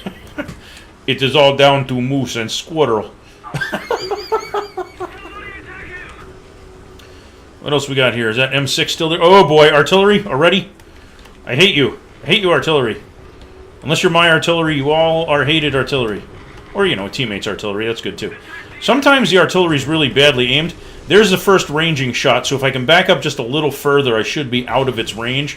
It is all down to Moose and Squirrel. What else we got here? Is that M6 still there? Oh boy, artillery already? I hate you. I hate you, artillery. Unless you're my artillery, you all are hated artillery. Or, you know, teammates' artillery. That's good, too. Sometimes the artillery's really badly aimed. There's the first ranging shot, so if I can back up just a little further, I should be out of its range.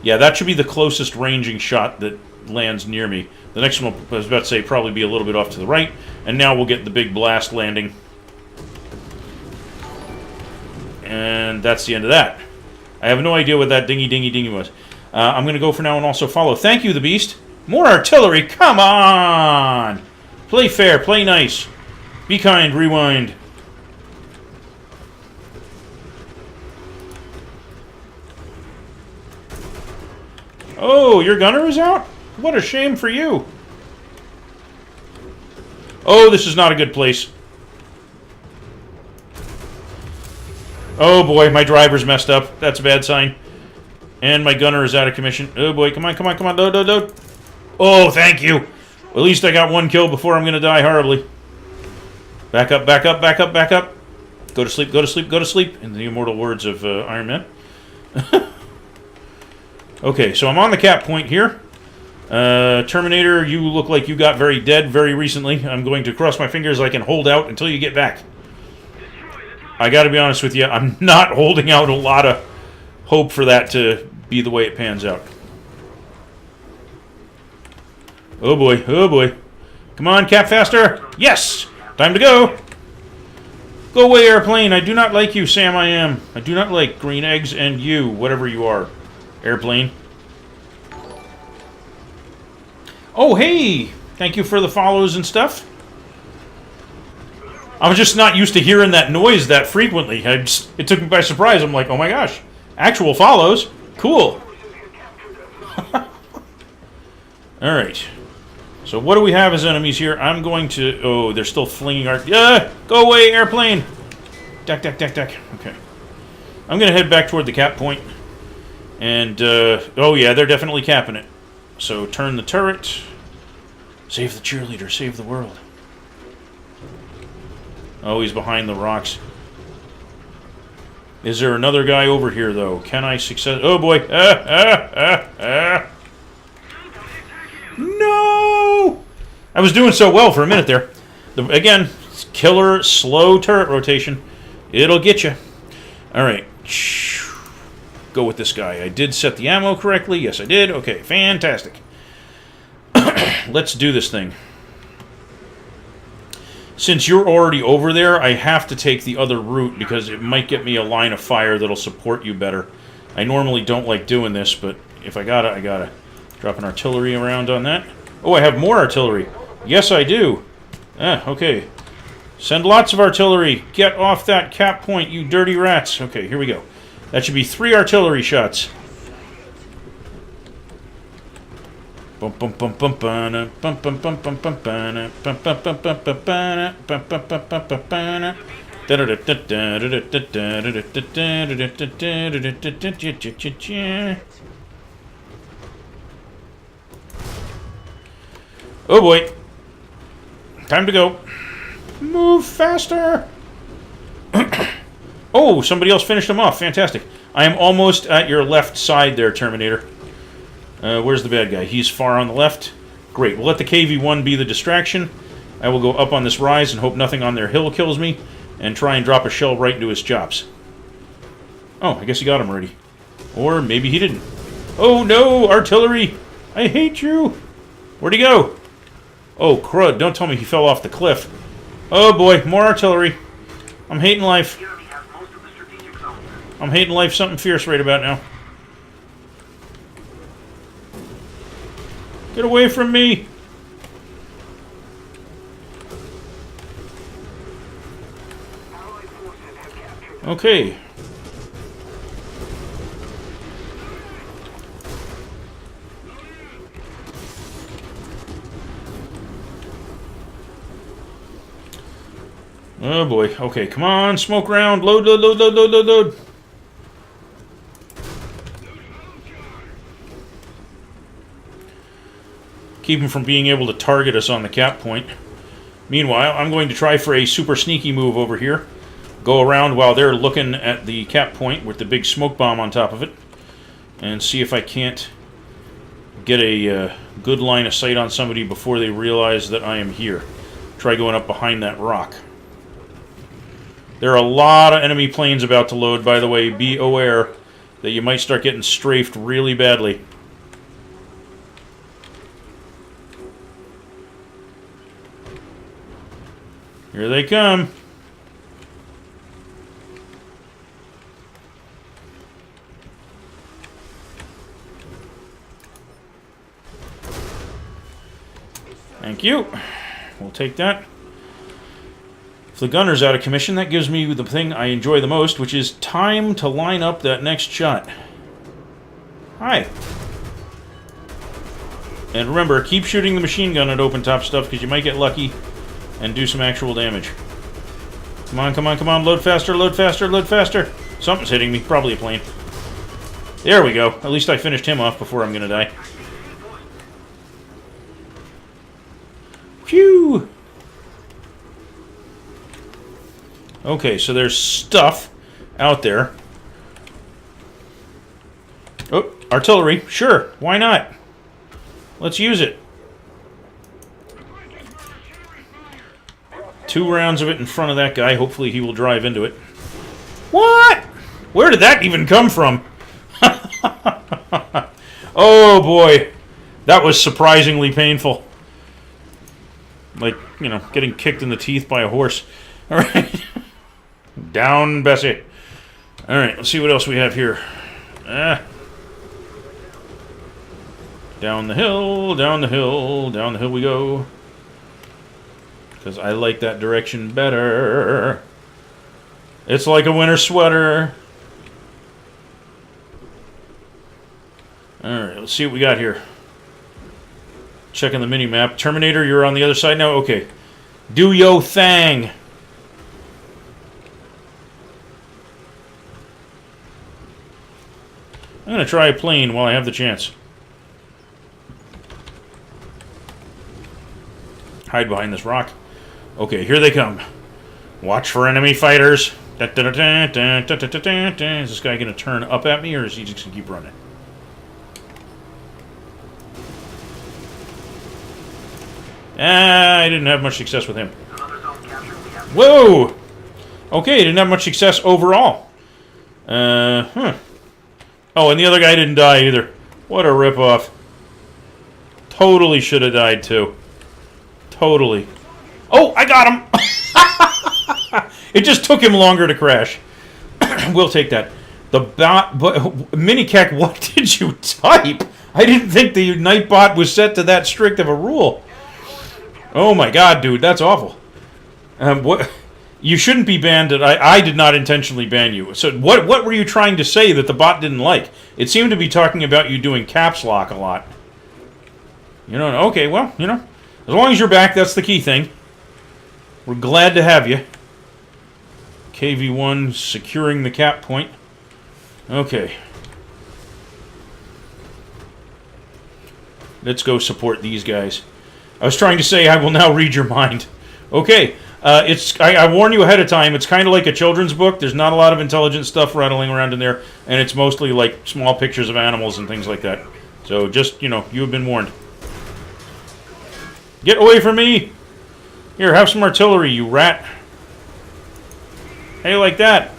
Yeah, that should be the closest ranging shot that lands near me. The next one, I was about to say, probably be a little bit off to the right. And now we'll get the big blast landing. And that's the end of that. I have no idea what that dingy was. I'm going to go for now and also follow. Thank you, the Beast. More artillery, come on! Play fair, play nice. Be kind, rewind. Oh, your gunner is out? What a shame for you. Oh, this is not a good place. Oh boy, my driver's messed up. That's a bad sign. And my gunner is out of commission. Oh boy, come on, come on, come on. Load. Oh, thank you. At least I got one kill before I'm going to die horribly. Back up, back up, back up, back up. Go to sleep, go to sleep, go to sleep. In the immortal words of Iron Man. Okay, so I'm on the cap point here. Terminator, you look like you got very dead very recently. I'm going to cross my fingers I can hold out until you get back. I got to be honest with you, I'm not holding out a lot of hope for that to be the way it pans out. Oh boy, oh boy. Come on, cap faster. Yes! Time to go. Go away, airplane. I do not like you, Sam I am. I do not like green eggs and you, whatever you are. Airplane. Oh, hey! Thank you for the follows and stuff. I was just not used to hearing that noise that frequently. It took me by surprise. I'm like, oh my gosh. Actual follows? Cool. Alright. So what do we have as enemies here? I'm going to... Oh, they're still flinging our... Go away, airplane! Duck. Okay. I'm going to head back toward the cap point. And, oh yeah, they're definitely capping it. So turn the turret. Save the cheerleader. Save the world. Oh, he's behind the rocks. Is there another guy over here, though? Can I success... Oh, boy. No! I was doing so well for a minute there. Again, killer, slow turret rotation. It'll get you. All right. Go with this guy. I did set the ammo correctly. Yes, I did. Okay, fantastic. Let's do this thing. Since you're already over there, I have to take the other route because it might get me a line of fire that'll support you better. I normally don't like doing this, but if I gotta, I gotta. Dropping artillery around on that. Oh, I have more artillery. Yes, I do. Okay. Send lots of artillery. Get off that cap point, you dirty rats. Okay, here we go. That should be 3 artillery shots. Bum bum bum bum bum bum bum bum bum bum bum bum bum bum bum bum bum bum. Oh boy. Time to go. Move faster. Oh, somebody else finished him off. Fantastic. I am almost at your left side there, Terminator. Where's the bad guy? He's far on the left. Great. We'll let the KV-1 be the distraction. I will go up on this rise and hope nothing on their hill kills me, and try and drop a shell right into his chops. Oh, I guess he got him already. Or maybe he didn't. Oh no, artillery! I hate you! Where'd he go? Oh, crud, don't tell me he fell off the cliff. Oh boy, more artillery. I'm hating life. The enemy has most of the strategic zones. I'm hating life something fierce right about now. Get away from me! Allied forces have captured. Okay. Oh boy. Okay, come on, smoke round. Load, load, load, load, load, load, load. Keep him from being able to target us on the cap point. Meanwhile, I'm going to try for a super sneaky move over here. Go around while they're looking at the cap point with the big smoke bomb on top of it. And see if I can't get a good line of sight on somebody before they realize that I am here. Try going up behind that rock. There are a lot of enemy planes about to load, by the way. Be aware that you might start getting strafed really badly. Here they come. Thank you. We'll take that. If the gunner's out of commission, that gives me the thing I enjoy the most, which is time to line up that next shot. Hi. And remember, keep shooting the machine gun at open top stuff, because you might get lucky and do some actual damage. Come on, come on, come on. Load faster, load faster, load faster. Something's hitting me. Probably a plane. There we go. At least I finished him off before I'm going to die. Phew! Okay, so there's stuff out there. Oh, artillery. Sure, why not? Let's use it. 2 rounds of it in front of that guy. Hopefully he will drive into it. What? Where did that even come from? Oh boy. That was surprisingly painful. Like, you know, getting kicked in the teeth by a horse. Alright. Down, Bessie. Alright, let's see what else we have here. Down the hill, down the hill, down the hill we go. Because I like that direction better. It's like a winter sweater. Alright, let's see what we got here. Checking the mini-map. Terminator, you're on the other side now? Okay. Do yo thang! I'm going to try a plane while I have the chance. Hide behind this rock. Okay, here they come. Watch for enemy fighters. Is this guy going to turn up at me, or is he just going to keep running? I didn't have much success with him. Whoa! Okay, didn't have much success overall. Oh, and the other guy didn't die either. What a ripoff. Totally should have died too. Totally. Oh, I got him! It just took him longer to crash. We'll take that. The bot... Minikek, what did you type? I didn't think the Nightbot was set to that strict of a rule. Oh my god, dude, that's awful. What... You shouldn't be banned. I did not intentionally ban you. So what were you trying to say that the bot didn't like? It seemed to be talking about you doing caps lock a lot. You know, okay, well, you know, as long as you're back, that's the key thing. We're glad to have you. KV-1 securing the cap point. Okay. Let's go support these guys. I was trying to say I will now read your mind. Okay. I warn you ahead of time, it's kind of like a children's book. There's not a lot of intelligent stuff rattling around in there, and it's mostly like small pictures of animals and things like that. So just, you know, you have been warned. Get away from me! Here, have some artillery, you rat. Hey, like that.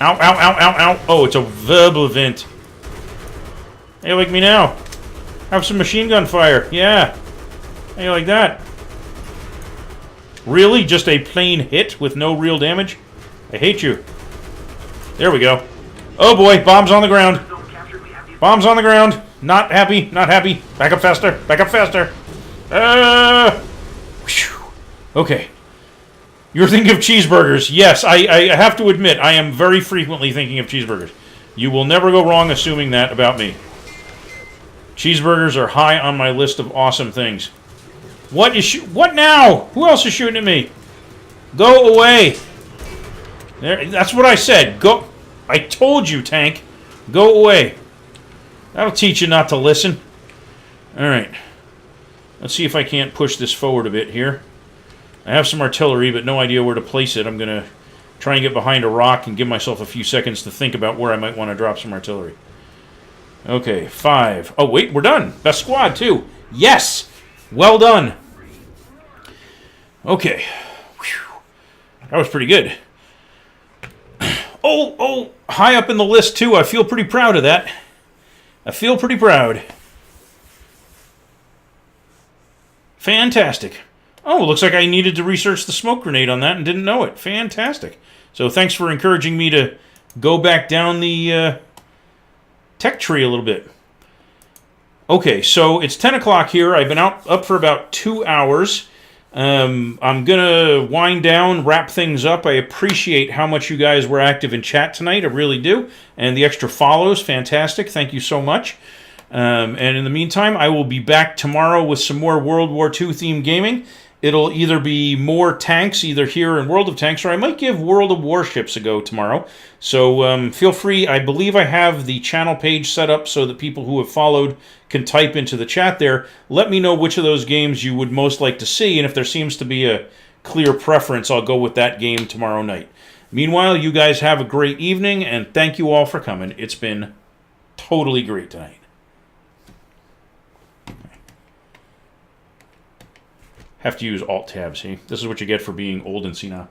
Ow, ow, ow, ow, ow. Oh, it's a verbal event. Hey, like me now. Have some machine gun fire. Yeah. Hey, like that. Really? Just a plain hit with no real damage? I hate you. There we go. Oh boy, bombs on the ground. Bombs on the ground. Not happy, not happy. Back up faster, back up faster. Whew. Okay. You're thinking of cheeseburgers. Yes, I have to admit, I am very frequently thinking of cheeseburgers. You will never go wrong assuming that about me. Cheeseburgers are high on my list of awesome things. What now? Who else is shooting at me? Go away. There, that's what I said. Go. I told you, tank. Go away. That'll teach you not to listen. Alright. Let's see if I can't push this forward a bit here. I have some artillery, but no idea where to place it. I'm going to try and get behind a rock and give myself a few seconds to think about where I might want to drop some artillery. Okay, 5. Oh, wait, we're done. Best squad, too. Yes! Well done. Okay. Whew. That was pretty good. Oh, high up in the list, too. I feel pretty proud of that. I feel pretty proud. Fantastic. Oh, looks like I needed to research the smoke grenade on that and didn't know it. Fantastic. So thanks for encouraging me to go back down the tech tree a little bit. Okay, so it's 10 o'clock here. I've been up for about 2 hours. I'm going to wind down, wrap things up. I appreciate how much you guys were active in chat tonight. I really do. And the extra follows, fantastic. Thank you so much. And in the meantime, I will be back tomorrow with some more World War II themed gaming. It'll either be more tanks, either here in World of Tanks, or I might give World of Warships a go tomorrow. So feel free. I believe I have the channel page set up so that people who have followed can type into the chat there. Let me know which of those games you would most like to see, and if there seems to be a clear preference, I'll go with that game tomorrow night. Meanwhile, you guys have a great evening, and thank you all for coming. It's been totally great tonight. Have to use Alt-Tab, see? This is what you get for being old and senile.